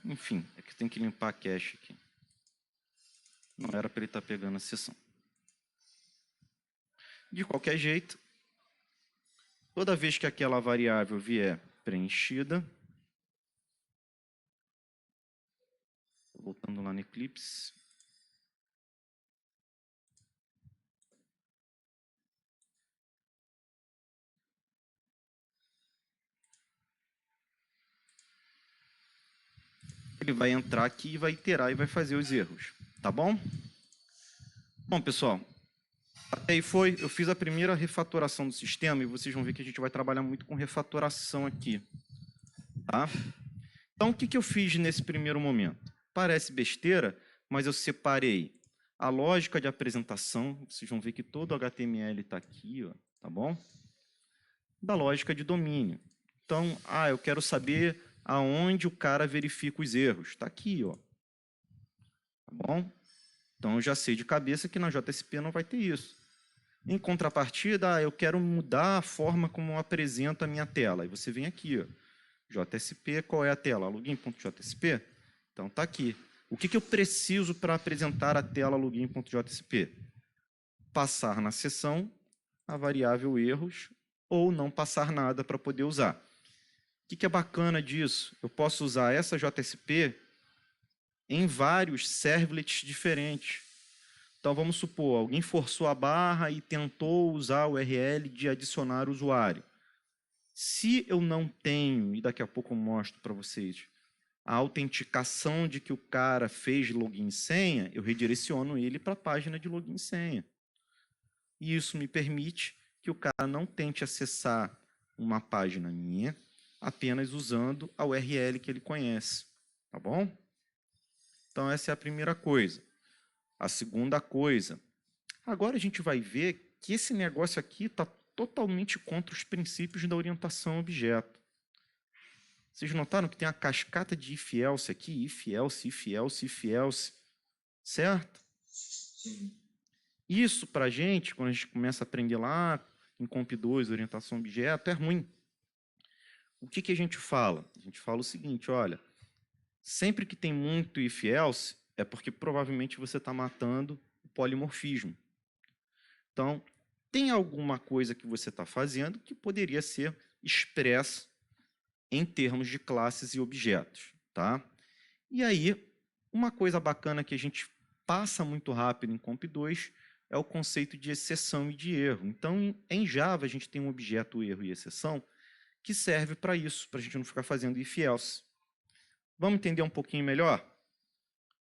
Enfim, é que tem que limpar a cache aqui. Não era para ele estar pegando a sessão. De qualquer jeito, toda vez que aquela variável vier preenchida, voltando lá no Eclipse, ele vai entrar aqui e vai iterar e vai fazer os erros, tá bom? Bom, pessoal, até aí foi, eu fiz a primeira refatoração do sistema e vocês vão ver que a gente vai trabalhar muito com refatoração aqui, tá? Então, o que eu fiz nesse primeiro momento? Parece besteira, mas eu separei a lógica de apresentação, vocês vão ver que todo o HTML está aqui, ó, tá bom? Da lógica de domínio. Então, eu quero saber aonde o cara verifica os erros. Está aqui, ó. Tá bom? Então, eu já sei de cabeça que na JSP não vai ter isso. Em contrapartida, eu quero mudar a forma como eu apresento a minha tela. Aí você vem aqui, ó. JSP, qual é a tela? Login.jsp? Então, está aqui. O que eu preciso para apresentar a tela login.jsp? Passar na seção a variável erros ou não passar nada para poder usar. O que é bacana disso? Eu posso usar essa JSP em vários servlets diferentes. Então, vamos supor, alguém forçou a barra e tentou usar o URL de adicionar usuário. Se eu não tenho, e daqui a pouco eu mostro para vocês, a autenticação de que o cara fez login e senha, eu redireciono ele para a página de login e senha. E isso me permite que o cara não tente acessar uma página minha apenas usando a URL que ele conhece. Tá bom? Então, essa é a primeira coisa. A segunda coisa, agora a gente vai ver que esse negócio aqui está totalmente contra os princípios da orientação a objeto. Vocês notaram que tem a cascata de if-else aqui? If-else, if-else, if-else. Certo? Sim. Isso, para a gente, quando a gente começa a aprender lá em Comp 2, orientação a objeto, é ruim. O que a gente fala? A gente fala o seguinte, olha, sempre que tem muito if-else, é porque provavelmente você está matando o polimorfismo. Então, tem alguma coisa que você está fazendo que poderia ser expressa em termos de classes e objetos. Tá? E aí, uma coisa bacana que a gente passa muito rápido em Comp 2 é o conceito de exceção e de erro. Então, em Java, a gente tem um objeto erro e exceção que serve para isso, para a gente não ficar fazendo if-else. Vamos entender um pouquinho melhor?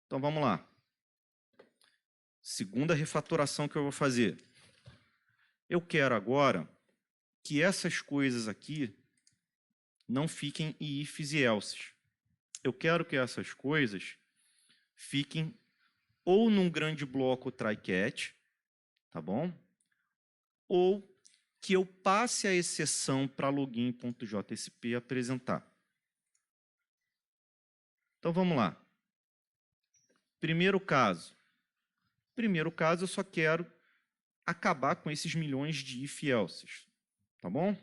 Então, vamos lá. Segunda refatoração que eu vou fazer. Eu quero agora que essas coisas aqui não fiquem em ifs e elses. Eu quero que essas coisas fiquem ou num grande bloco try-catch, tá bom? Ou que eu passe a exceção para login.jsp apresentar. Então, vamos lá. Primeiro caso. Primeiro caso, eu só quero acabar com esses milhões de if-elses. Tá bom?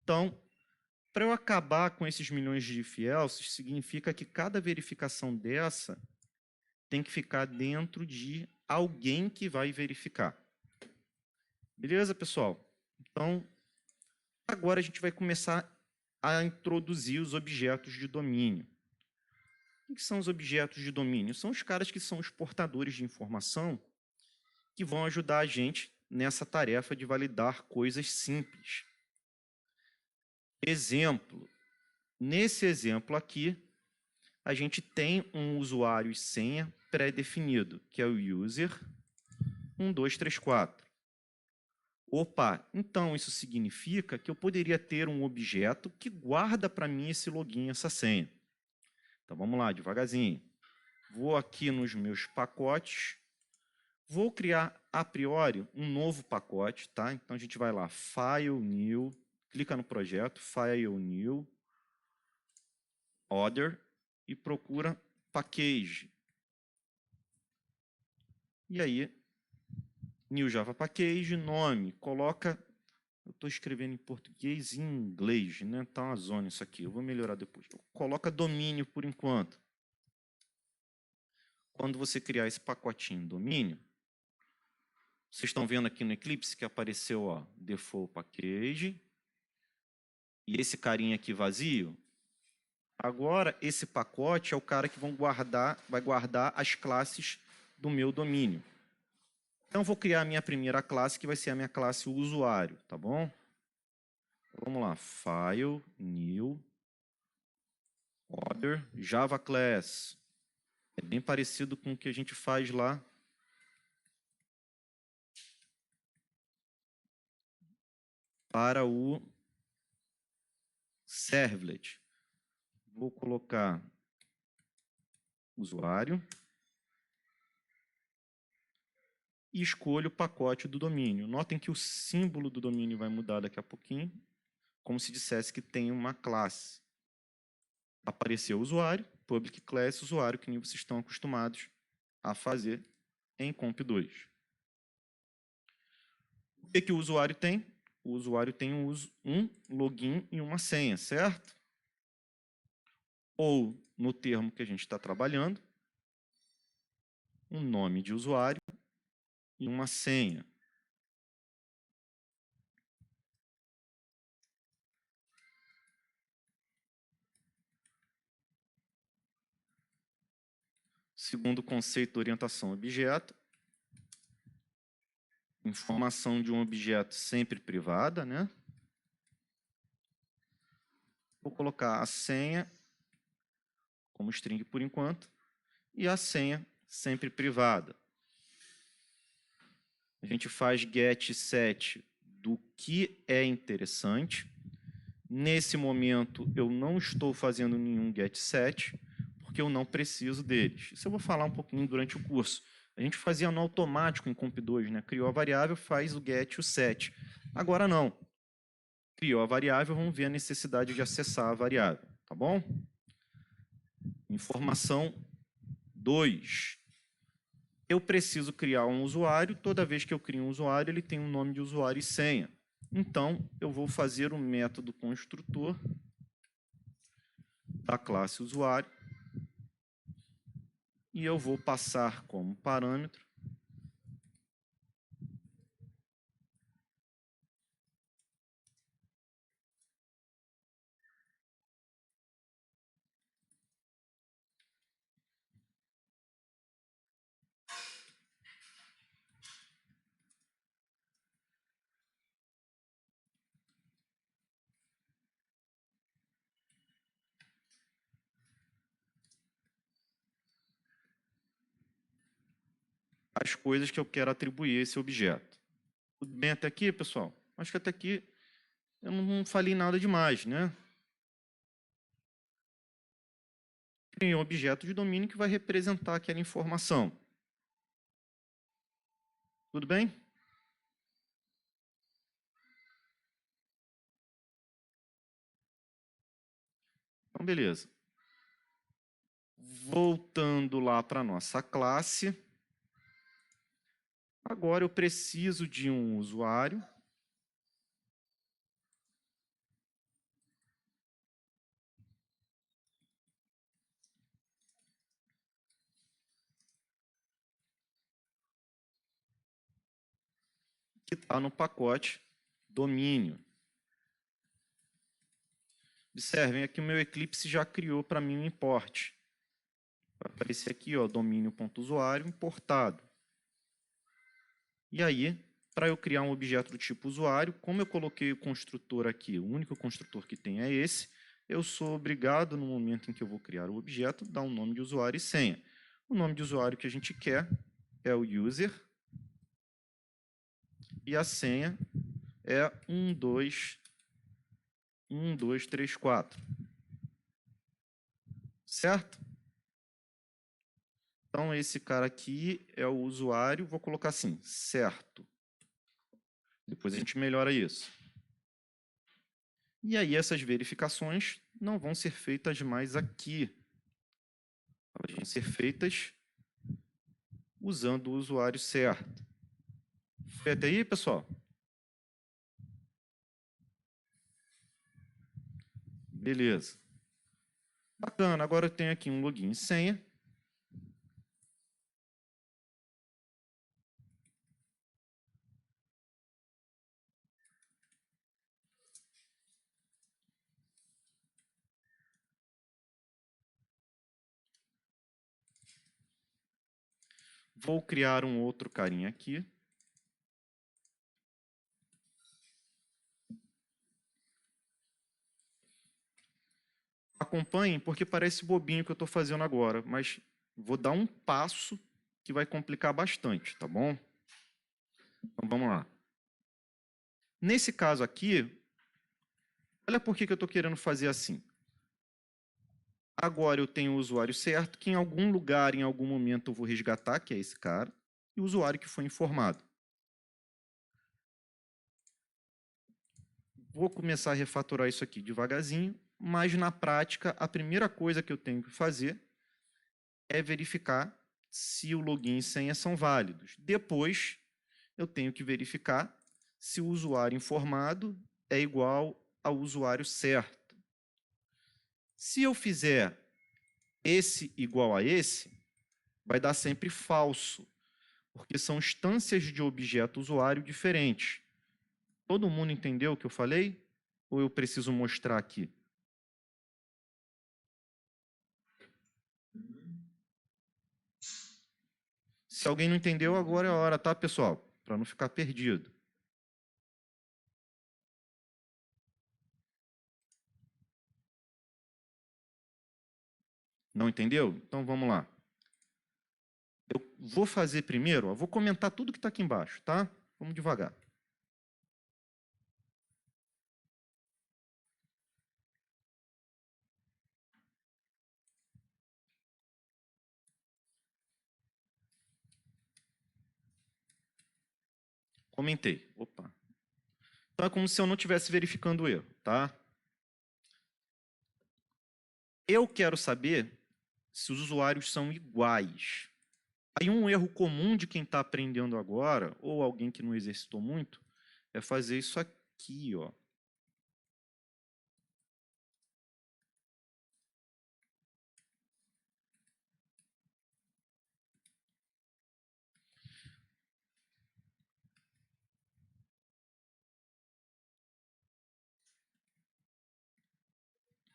Então, para eu acabar com esses milhões de if-elses, significa que cada verificação dessa tem que ficar dentro de alguém que vai verificar. Beleza, pessoal? Então, agora a gente vai começar a introduzir os objetos de domínio. O que são os objetos de domínio? São os caras que são os portadores de informação que vão ajudar a gente nessa tarefa de validar coisas simples. Exemplo. Nesse exemplo aqui, a gente tem um usuário e senha pré-definido, que é o user 1234. Opa, então isso significa que eu poderia ter um objeto que guarda para mim esse login, essa senha. Então vamos lá, devagarzinho. Vou aqui nos meus pacotes, vou criar a priori um novo pacote, tá? Então a gente vai lá, File, New, clica no projeto, File, New, Other e procura Package. E aí, New Java Package, nome, coloca, eu estou escrevendo em português e em inglês, né? Tá uma zona isso aqui, eu vou melhorar depois. Coloca domínio por enquanto. Quando você criar esse pacotinho domínio, vocês estão vendo aqui no Eclipse que apareceu, ó, Default Package, e esse carinha aqui vazio. Agora, esse pacote é o cara que vai guardar as classes do meu domínio. Então, vou criar a minha primeira classe, que vai ser a minha classe usuário, tá bom? Vamos lá, File, New, Other, Java Class. É bem parecido com o que a gente faz lá. Para o Servlet. Vou colocar usuário. E escolho o pacote do domínio. Notem que o símbolo do domínio vai mudar daqui a pouquinho, como se dissesse que tem uma classe. Apareceu o usuário, public class usuário, que nem vocês estão acostumados a fazer em Comp2. O que o usuário tem? O usuário tem um login e uma senha, certo? Ou, no termo que a gente está trabalhando, um nome de usuário e uma senha. Segundo o conceito de orientação a objeto, informação de um objeto sempre privada, né? Vou colocar a senha como string por enquanto e a senha sempre privada. A gente faz get set do que é interessante. Nesse momento, eu não estou fazendo nenhum get set, porque eu não preciso deles. Isso eu vou falar um pouquinho durante o curso. A gente fazia no automático em Comp2, né? Criou a variável, faz o get e o set. Agora não. Criou a variável, vamos ver a necessidade de acessar a variável, tá bom? Informação 2. Eu preciso criar um usuário. Toda vez que eu crio um usuário, ele tem um nome de usuário e senha. Então, eu vou fazer um método construtor da classe usuário e eu vou passar como parâmetro as coisas que eu quero atribuir a esse objeto. Tudo bem até aqui, pessoal? Acho que até aqui eu não falei nada demais, né? Tem um objeto de domínio que vai representar aquela informação. Tudo bem? Então, beleza. Voltando lá para a nossa classe. Agora eu preciso de um usuário. Que está no pacote domínio. Observem aqui o meu Eclipse já criou para mim um import. Vai aparecer aqui, ó, domínio.usuário importado. E aí, para eu criar um objeto do tipo usuário, como eu coloquei o construtor aqui, o único construtor que tem é esse, eu sou obrigado, no momento em que eu vou criar o objeto, dar um nome de usuário e senha. O nome de usuário que a gente quer é o user, e a senha é 1234. Certo? Então, esse cara aqui é o usuário, vou colocar assim, certo. Depois a gente melhora isso. E aí, essas verificações não vão ser feitas mais aqui. Elas vão ser feitas usando o usuário certo. Foi até aí, pessoal? Beleza. Bacana, agora eu tenho aqui um login e senha. Vou criar um outro carinha aqui. Acompanhem, porque parece bobinho o que eu estou fazendo agora, mas vou dar um passo que vai complicar bastante, tá bom? Então, vamos lá. Nesse caso aqui, olha por que eu estou querendo fazer assim. Agora eu tenho o usuário certo, que em algum lugar, em algum momento, eu vou resgatar, que é esse cara, e o usuário que foi informado. Vou começar a refatorar isso aqui devagarzinho, mas na prática, a primeira coisa que eu tenho que fazer é verificar se o login e senha são válidos. Depois, eu tenho que verificar se o usuário informado é igual ao usuário certo. Se eu fizer esse igual a esse, vai dar sempre falso, porque são instâncias de objeto usuário diferentes. Todo mundo entendeu o que eu falei? Ou eu preciso mostrar aqui? Se alguém não entendeu, agora é a hora, tá, pessoal? Para não ficar perdido. Não entendeu? Então vamos lá. Eu vou fazer primeiro, vou comentar tudo que está aqui embaixo, tá? Vamos devagar. Comentei. Opa. Então é como se eu não estivesse verificando o erro, tá? Eu quero saber se os usuários são iguais. Aí um erro comum de quem está aprendendo agora, ou alguém que não exercitou muito, é fazer isso aqui, ó.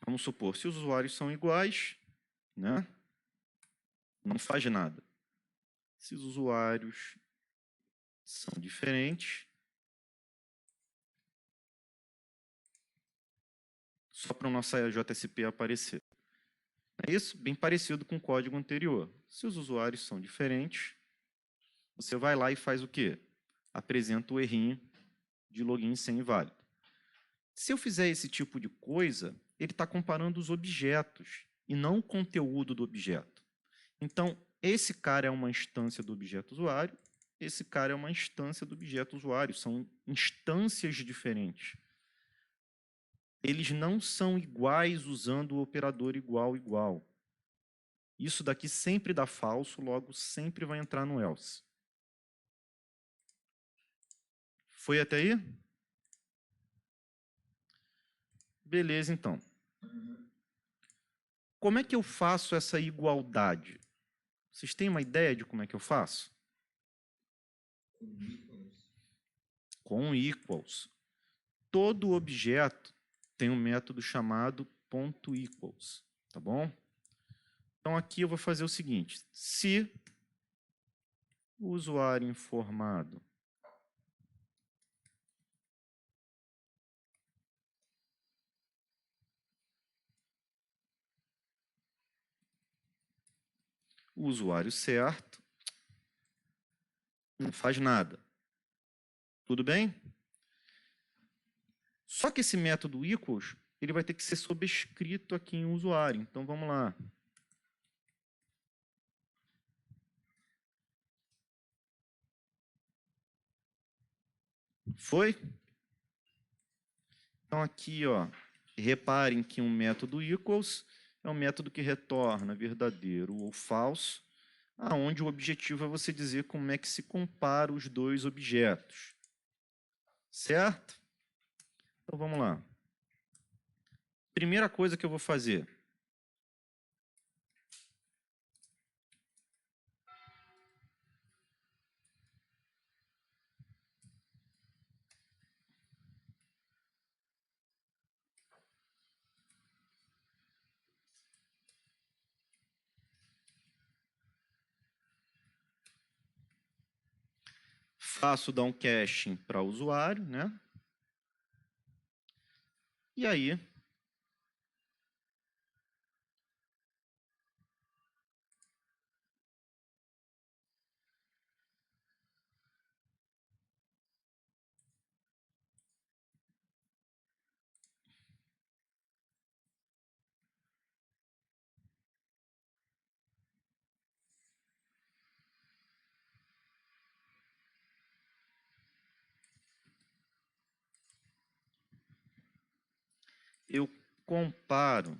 Vamos supor, se os usuários são iguais, né? Não faz nada. Se os usuários são diferentes, só para o nosso JSP aparecer. É isso? Bem parecido com o código anterior. Se os usuários são diferentes, você vai lá e faz o quê? Apresenta o errinho de login sem inválido. Se eu fizer esse tipo de coisa, ele está comparando os objetos e não o conteúdo do objeto. Então, esse cara é uma instância do objeto usuário, esse cara é uma instância do objeto usuário. São instâncias diferentes. Eles não são iguais usando o operador igual, igual. Isso daqui sempre dá falso, logo sempre vai entrar no else. Foi até aí? Beleza, então. Como é que eu faço essa igualdade? Vocês têm uma ideia de como é que eu faço? Com equals. Todo objeto tem um método chamado .equals, tá bom? Então aqui eu vou fazer o seguinte: se o usuário informado o usuário certo não faz nada. Tudo bem? Só que esse método equals, ele vai ter que ser sobrescrito aqui em usuário. Então, vamos lá. Foi? Então, aqui, ó, reparem que um método equals é um método que retorna verdadeiro ou falso, aonde o objetivo é você dizer como é que se compara os dois objetos. Certo? Então, vamos lá. Primeira coisa que eu vou fazer. Faço dar um caching para o usuário, né? E aí, eu comparo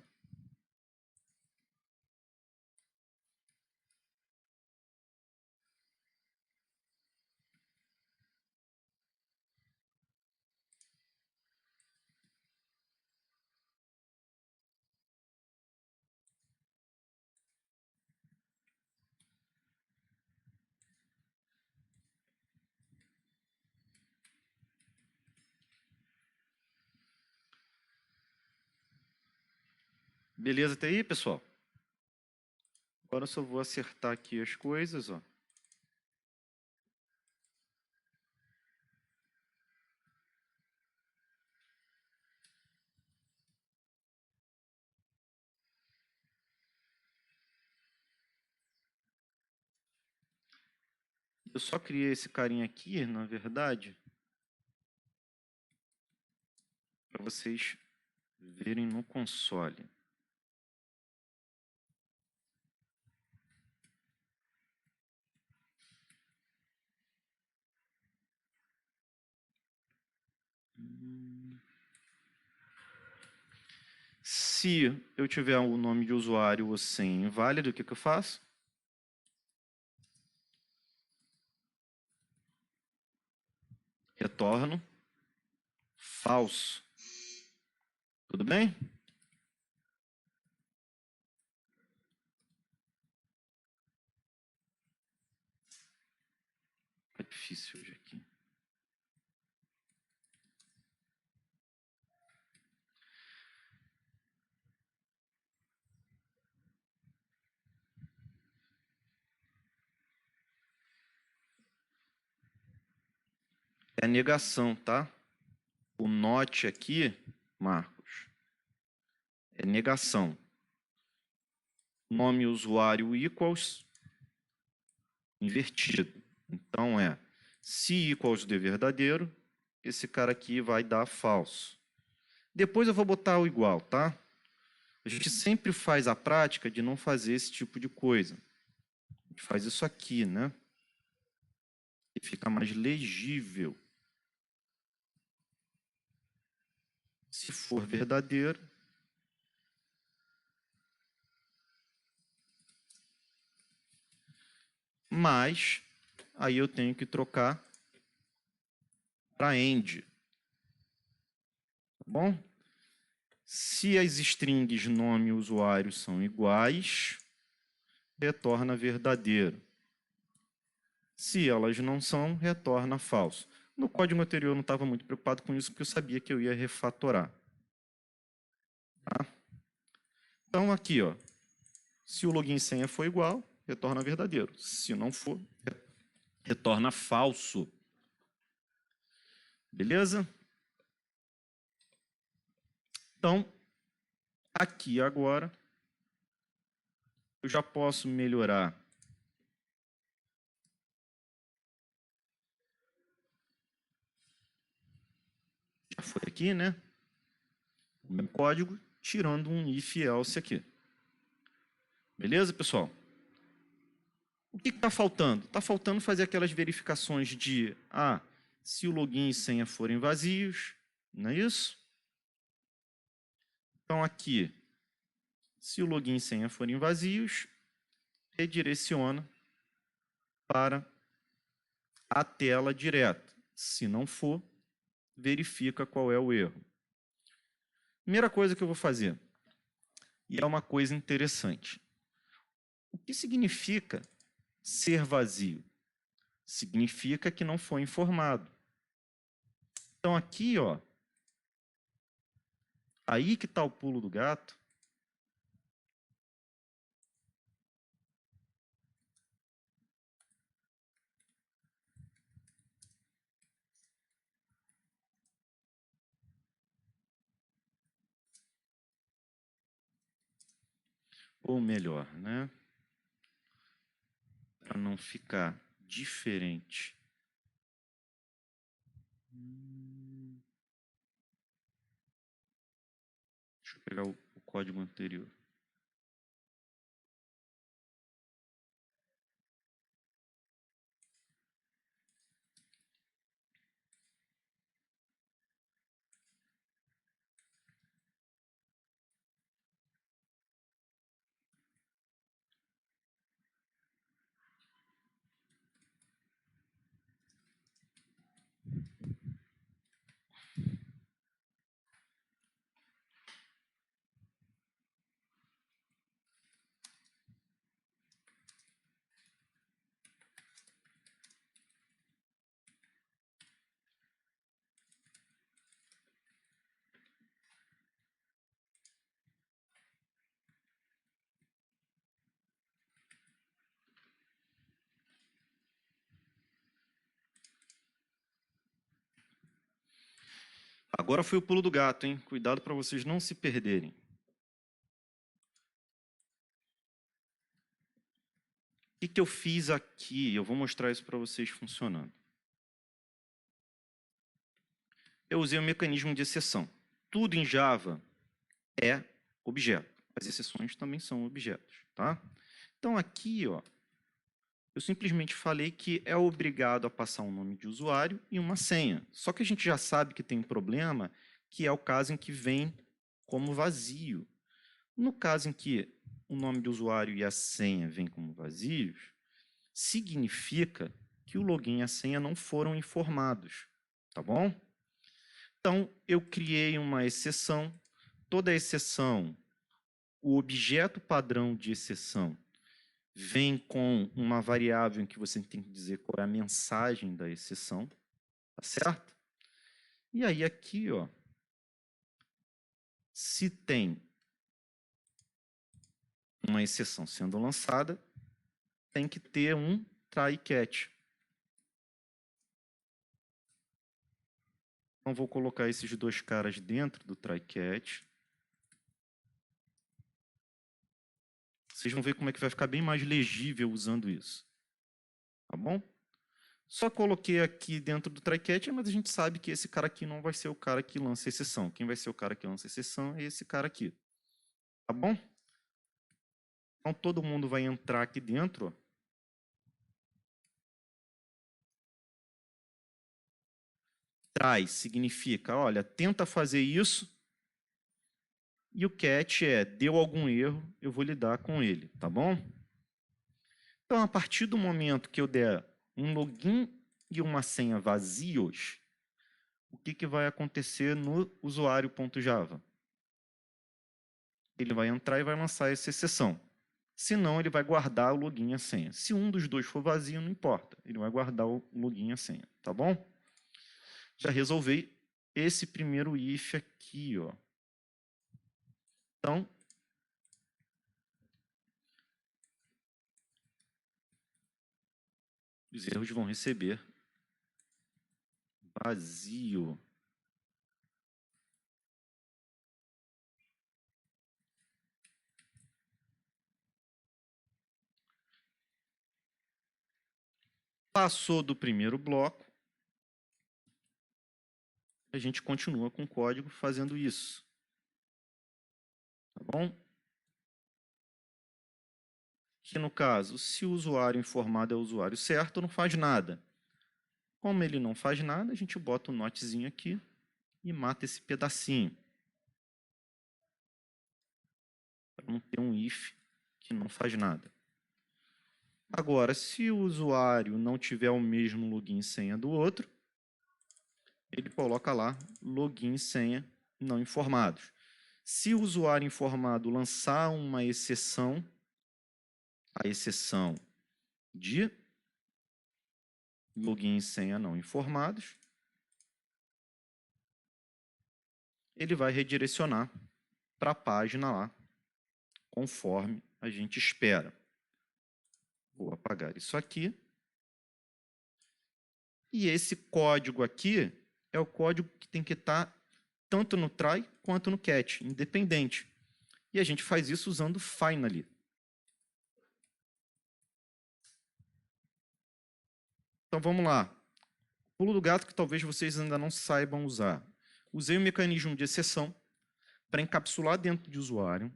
Beleza até aí, pessoal? Agora eu só vou acertar aqui as coisas, ó. Eu só criei esse carinha aqui, na verdade, para vocês verem no console. Se eu tiver o nome de usuário ou senha inválido, o que eu faço? Retorno falso. Tudo bem? É difícil hoje aqui. É negação, tá? O not aqui, Marcos, é negação. Nome usuário equals invertido. Então se equals de verdadeiro, esse cara aqui vai dar falso. Depois eu vou botar o igual, tá? A gente sempre faz a prática de não fazer esse tipo de coisa. A gente faz isso aqui, né? E fica mais legível. Se for verdadeiro, mas aí eu tenho que trocar para end. Tá bom? Se as strings nome e usuário são iguais, retorna verdadeiro. Se elas não são, retorna falso. No código anterior eu não estava muito preocupado com isso, porque eu sabia que eu ia refatorar. Tá? Então, aqui, ó, se o login e senha for igual, retorna verdadeiro. Se não for, retorna falso. Beleza? Então, aqui agora, eu já posso melhorar foi aqui, né? O meu código, tirando um if else aqui. Beleza, pessoal? O que está faltando? Está faltando fazer aquelas verificações de se o login e senha forem vazios, não é isso? Então, aqui, se o login e senha forem vazios, redireciona para a tela direta. Se não for, verifica qual é o erro. Primeira coisa que eu vou fazer, e é uma coisa interessante. O que significa ser vazio? Significa que não foi informado. Então, aqui, ó, aí que está o pulo do gato. Ou melhor, né? Para não ficar diferente. Deixa eu pegar o código anterior. Agora foi o pulo do gato, hein? Cuidado para vocês não se perderem. O que eu fiz aqui? Eu vou mostrar isso para vocês funcionando. Eu usei o mecanismo de exceção. Tudo em Java é objeto. As exceções também são objetos, tá? Então aqui, ó, eu simplesmente falei que é obrigado a passar um nome de usuário e uma senha. Só que a gente já sabe que tem um problema, que é o caso em que vem como vazio. No caso em que o nome de usuário e a senha vêm como vazios, significa que o login e a senha não foram informados, tá bom? Então, eu criei uma exceção. Toda exceção, o objeto padrão de exceção vem com uma variável em que você tem que dizer qual é a mensagem da exceção, tá certo? E aí aqui, ó, se tem uma exceção sendo lançada, tem que ter um try catch. Então vou colocar esses dois caras dentro do try catch. Vocês vão ver como é que vai ficar bem mais legível usando isso. Tá bom? Só coloquei aqui dentro do try catch, mas a gente sabe que esse cara aqui não vai ser o cara que lança exceção. Quem vai ser o cara que lança exceção é esse cara aqui. Tá bom? Então todo mundo vai entrar aqui dentro. Ó. Traz significa, olha, tenta fazer isso. E o catch é, deu algum erro, eu vou lidar com ele, tá bom? Então, a partir do momento que eu der um login e uma senha vazios, o que vai acontecer no usuário.java? Ele vai entrar e vai lançar essa exceção. Se não, ele vai guardar o login e a senha. Se um dos dois for vazio, não importa. Ele vai guardar o login e a senha, tá bom? Já resolvi esse primeiro if aqui, ó. Então, os erros vão receber vazio. Passou do primeiro bloco, a gente continua com o código fazendo isso. Tá bom? Que no caso, se o usuário informado é o usuário certo, não faz nada. Como ele não faz nada, a gente bota um notezinho aqui e mata esse pedacinho. Para não ter um if que não faz nada. Agora, se o usuário não tiver o mesmo login e senha do outro, ele coloca lá login e senha não informados. Se o usuário informado lançar uma exceção, a exceção de login e senha não informados, ele vai redirecionar para a página lá, conforme a gente espera. Vou apagar isso aqui. E esse código aqui é o código que tem que estar tanto no try quanto no catch, independente. E a gente faz isso usando finally. Então vamos lá. Pulo do gato que talvez vocês ainda não saibam usar. Usei o mecanismo de exceção para encapsular dentro de usuário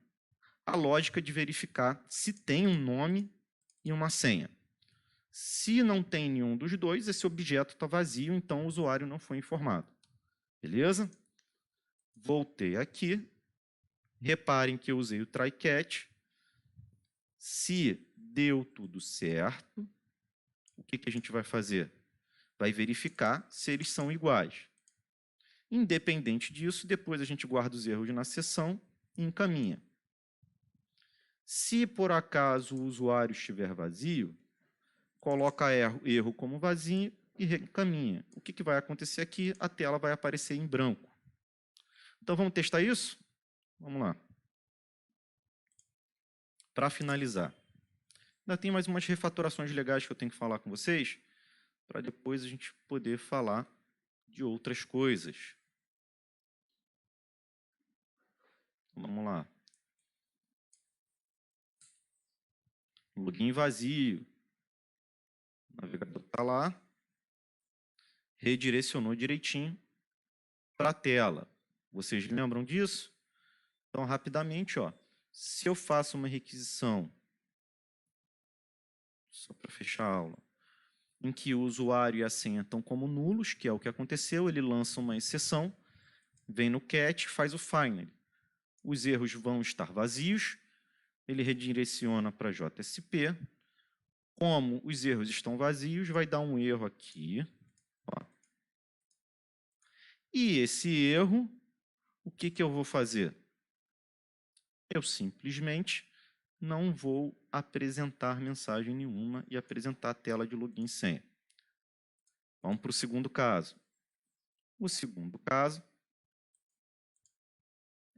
a lógica de verificar se tem um nome e uma senha. Se não tem nenhum dos dois, esse objeto está vazio, então o usuário não foi informado. Beleza? Voltei aqui. Reparem que eu usei o try catch. Se deu tudo certo, o que a gente vai fazer? Vai verificar se eles são iguais. Independente disso, depois a gente guarda os erros na seção e encaminha. Se por acaso o usuário estiver vazio, coloca erro como vazio e reencaminha. O que vai acontecer aqui? A tela vai aparecer em branco. Então vamos testar isso? Vamos lá. Para finalizar, ainda tem mais umas refatorações legais que eu tenho que falar com vocês, para depois a gente poder falar de outras coisas. Vamos lá. Login vazio. O navegador está lá. Redirecionou direitinho para a tela. Vocês lembram disso? Então, rapidamente, ó, se eu faço uma requisição, só para fechar a aula, em que o usuário e a senha estão como nulos, que é o que aconteceu, ele lança uma exceção, vem no catch, faz o finally. Os erros vão estar vazios, ele redireciona para JSP. Como os erros estão vazios, vai dar um erro aqui. Ó. E esse erro, o que eu vou fazer? Eu simplesmente não vou apresentar mensagem nenhuma e apresentar a tela de login e senha. Vamos para o segundo caso. O segundo caso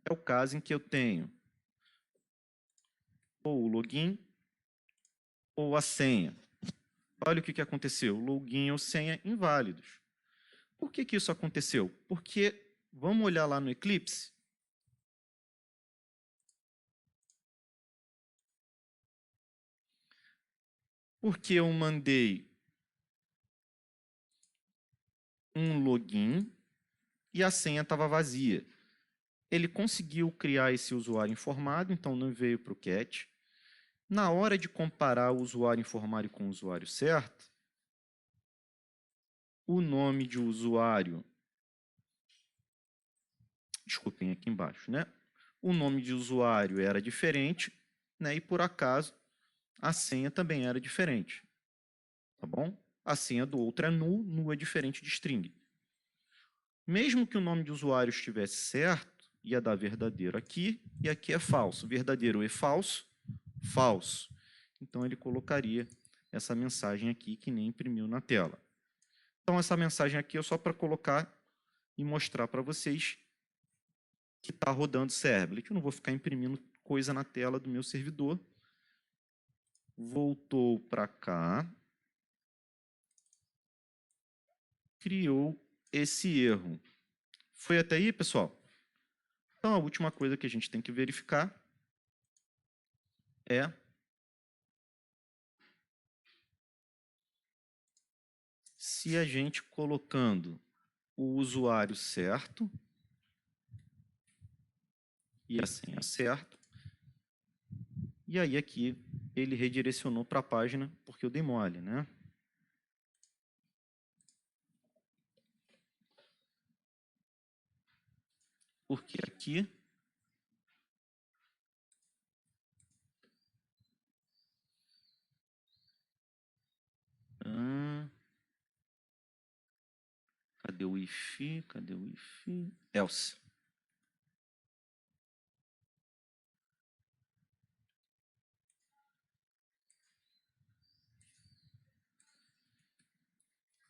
é o caso em que eu tenho ou o login ou a senha. Olha o que aconteceu. Login ou senha inválidos. Por que isso aconteceu? Porque, vamos olhar lá no Eclipse. Porque eu mandei um login e a senha estava vazia. Ele conseguiu criar esse usuário informado, então não veio para o catch. Na hora de comparar o usuário informado com o usuário certo, o nome de usuário, desculpem aqui embaixo, né? O nome de usuário era diferente, né? E por acaso a senha também era diferente, tá bom? A senha do outro é null, null é diferente de string. Mesmo que o nome de usuário estivesse certo, ia dar verdadeiro aqui, e aqui é falso. Verdadeiro e falso, falso. Então, ele colocaria essa mensagem aqui que nem imprimiu na tela. Então, essa mensagem aqui é só para colocar e mostrar para vocês que está rodando servlet. Eu não vou ficar imprimindo coisa na tela do meu servidor. Voltou para cá. Criou esse erro. Foi até aí, pessoal? Então, a última coisa que a gente tem que verificar é se a gente colocando o usuário certo e a senha certa. E aí aqui ele redirecionou para a página porque eu dei mole, né? Porque aqui cadê o if? Cadê o if? Else.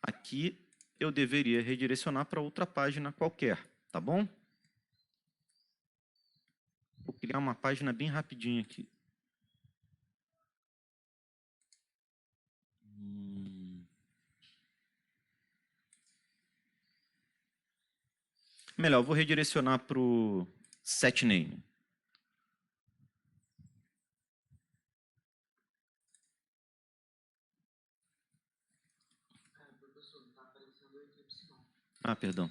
Aqui eu deveria redirecionar para outra página qualquer, tá bom? Vou criar uma página bem rapidinho aqui. Melhor, eu vou redirecionar para o setName. Ah, perdão.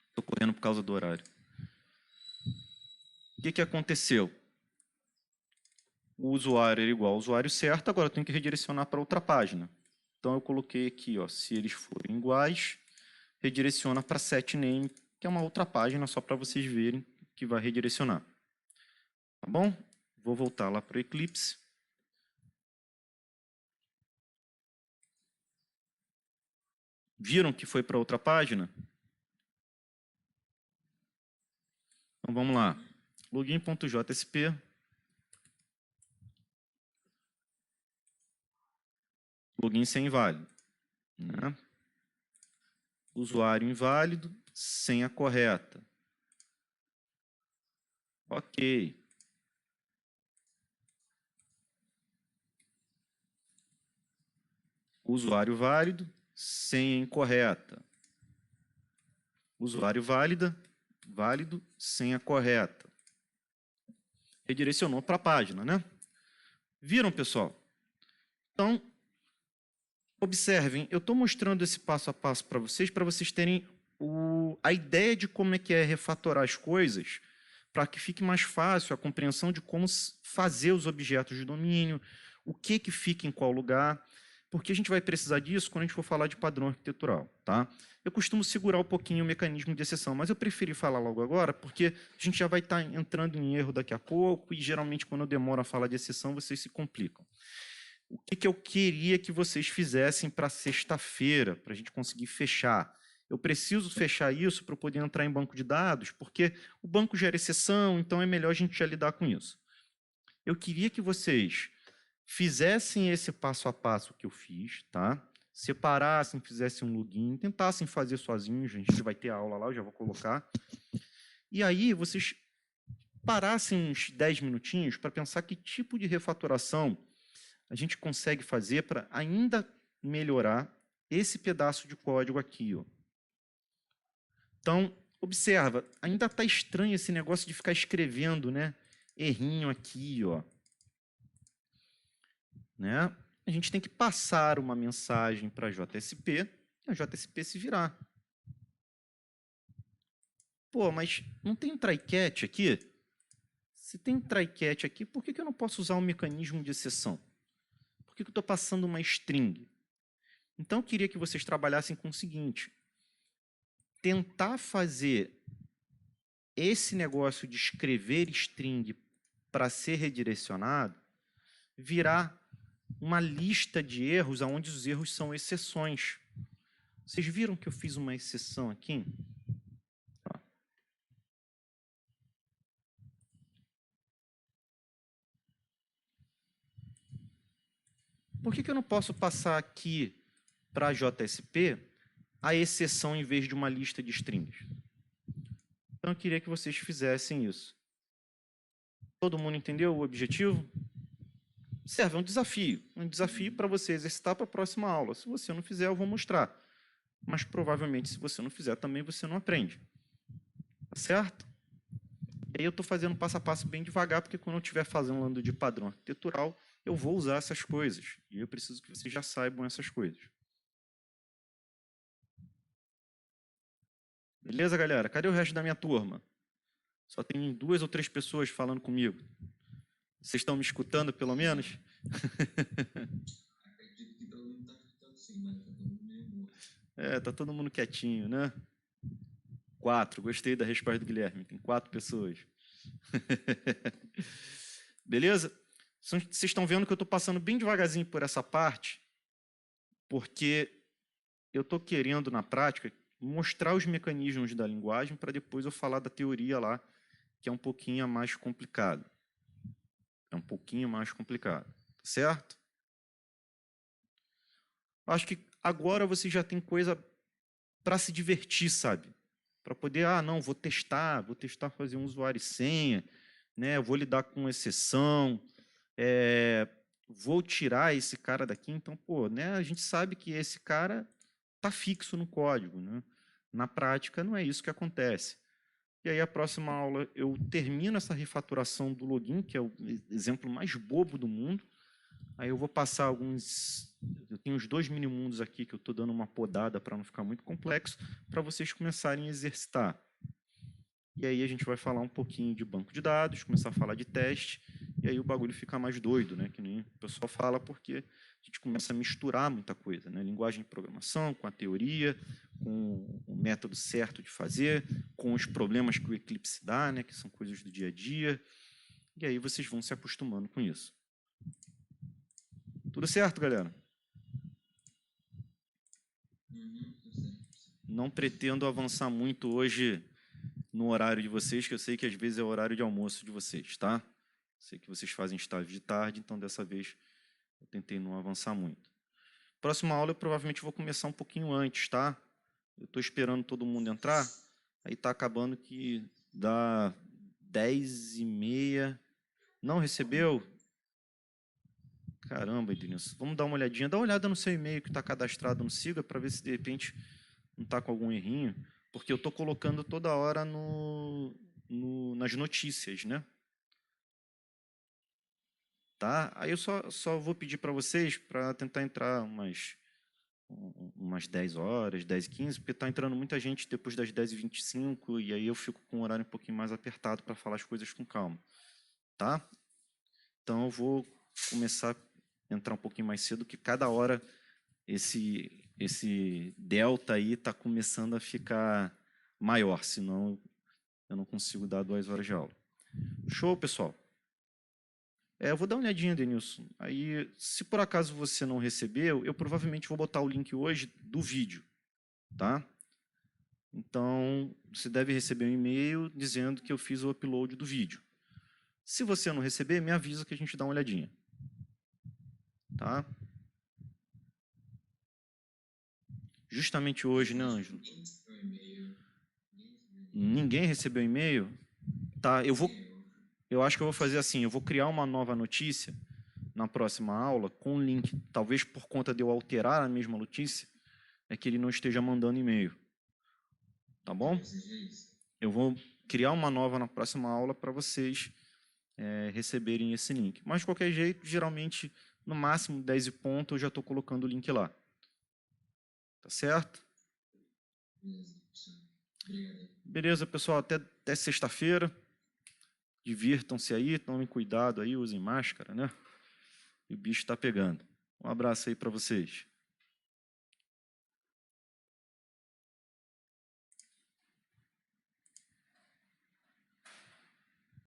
Estou correndo por causa do horário. O que aconteceu? O usuário era igual ao usuário certo, agora eu tenho que redirecionar para outra página. Então eu coloquei aqui, ó, se eles forem iguais, redireciona para setName, que é uma outra página só para vocês verem que vai redirecionar. Tá bom? Vou voltar lá para o Eclipse. Viram que foi para outra página? Então vamos lá. Login.jsp. Login sem inválido. Né? Usuário inválido, senha correta. Ok. Usuário válido, senha incorreta. Usuário válido, senha correta. Redirecionou para a página, né? Viram, pessoal? Então, observem, eu estou mostrando esse passo a passo para vocês terem a ideia de como é que é refatorar as coisas, para que fique mais fácil a compreensão de como fazer os objetos de domínio, o que fica em qual lugar, porque a gente vai precisar disso quando a gente for falar de padrão arquitetural. Tá? Eu costumo segurar um pouquinho o mecanismo de exceção, mas eu preferi falar logo agora, porque a gente já vai estar entrando em erro daqui a pouco, e geralmente quando eu demoro a falar de exceção, vocês se complicam. O que eu queria que vocês fizessem para sexta-feira, para a gente conseguir fechar? Eu preciso fechar isso para poder entrar em banco de dados, porque o banco gera exceção, então é melhor a gente já lidar com isso. Eu queria que vocês fizessem esse passo a passo que eu fiz, tá? Separassem, fizessem um login, tentassem fazer sozinhos, a gente vai ter a aula lá, eu já vou colocar. E aí vocês parassem uns 10 minutinhos para pensar que tipo de refatoração a gente consegue fazer para ainda melhorar esse pedaço de código aqui. Ó. Então, observa, ainda está estranho esse negócio de ficar escrevendo, né? Errinho aqui, ó. Né? A gente tem que passar uma mensagem para a JSP e a JSP se virar. Pô, mas não tem um try catch aqui? Se tem um try catch aqui, por que eu não posso usar um mecanismo de exceção? Por que eu estou passando uma string? Então, eu queria que vocês trabalhassem com o seguinte. Tentar fazer esse negócio de escrever string para ser redirecionado virar uma lista de erros onde os erros são exceções. Vocês viram que eu fiz uma exceção aqui? Por que eu não posso passar aqui para a JSP a exceção em vez de uma lista de strings? Então, eu queria que vocês fizessem isso. Todo mundo entendeu o objetivo? Serve, é um desafio para você exercitar para a próxima aula. Se você não fizer, eu vou mostrar. Mas provavelmente, se você não fizer, também você não aprende. Tá certo? E aí eu estou fazendo passo a passo bem devagar, porque quando eu estiver falando de padrão arquitetural, eu vou usar essas coisas. E eu preciso que vocês já saibam essas coisas. Beleza, galera? Cadê o resto da minha turma? Só tem 2 ou 3 pessoas falando comigo. Vocês estão me escutando, pelo menos? Acredito que todo mundo tá escutando sim, mas tá todo mundo meio morto. Tá todo mundo quietinho, né? 4, gostei da resposta do Guilherme. Tem 4 pessoas. Beleza? Vocês estão vendo que eu estou passando bem devagarzinho por essa parte, porque eu estou querendo, na prática, mostrar os mecanismos da linguagem para depois eu falar da teoria lá, que é um pouquinho mais complicado. É um pouquinho mais complicado, certo? Acho que agora você já tem coisa para se divertir, sabe? Para poder, não, vou testar fazer um usuário e senha, né? Vou lidar com exceção, vou tirar esse cara daqui. Então, pô, né? A gente sabe que esse cara está fixo no código, né? Na prática, não é isso que acontece. E aí, a próxima aula, eu termino essa refaturação do login, que é o exemplo mais bobo do mundo. Aí eu vou passar alguns... Eu tenho os 2 mini-mundos aqui que eu estou dando uma podada para não ficar muito complexo, para vocês começarem a exercitar. E aí a gente vai falar um pouquinho de banco de dados, começar a falar de teste, e aí o bagulho fica mais doido, né? Que nem o pessoal fala, porque a gente começa a misturar muita coisa, né? Linguagem de programação com a teoria, com o método certo de fazer, com os problemas que o Eclipse dá, né? Que são coisas do dia a dia. E aí vocês vão se acostumando com isso. Tudo certo, galera? Tudo certo. Não pretendo avançar muito hoje no horário de vocês, que eu sei que às vezes é o horário de almoço de vocês, tá? Sei que vocês fazem estágio de tarde, então dessa vez eu tentei não avançar muito. Próxima aula eu provavelmente vou começar um pouquinho antes, tá? Eu estou esperando todo mundo entrar, aí está acabando que dá 10h30. Não recebeu? Caramba, Edilson. Vamos dar uma olhadinha. Dá uma olhada no seu e-mail que está cadastrado no Siga para ver se de repente não está com algum errinho, porque eu estou colocando toda hora nas notícias, né? Tá? Aí eu só vou pedir para vocês para tentar entrar umas 10 horas, 10h15, porque está entrando muita gente depois das 10h25, e aí eu fico com o horário um pouquinho mais apertado para falar as coisas com calma. Tá? Então eu vou começar a entrar um pouquinho mais cedo, que cada hora esse delta aí está começando a ficar maior, senão eu não consigo dar 2 horas de aula. Show, pessoal? Eu vou dar uma olhadinha, Denilson. Aí, se por acaso você não recebeu, eu provavelmente vou botar o link hoje do vídeo, tá? Então, você deve receber um e-mail dizendo que eu fiz o upload do vídeo. Se você não receber, me avisa que a gente dá uma olhadinha. Tá? Justamente hoje, né, Ângelo? Ninguém recebeu e-mail? Tá, eu acho que eu vou fazer assim, eu vou criar uma nova notícia na próxima aula com um link, talvez por conta de eu alterar a mesma notícia, é que ele não esteja mandando e-mail. Tá bom? Eu vou criar uma nova na próxima aula para vocês receberem esse link. Mas, de qualquer jeito, geralmente, no máximo 10 e ponto, eu já estou colocando o link lá. Tá certo? Beleza, pessoal. Até sexta-feira. Divirtam-se aí, tomem cuidado aí, usem máscara, né? E o bicho está pegando. Um abraço aí para vocês.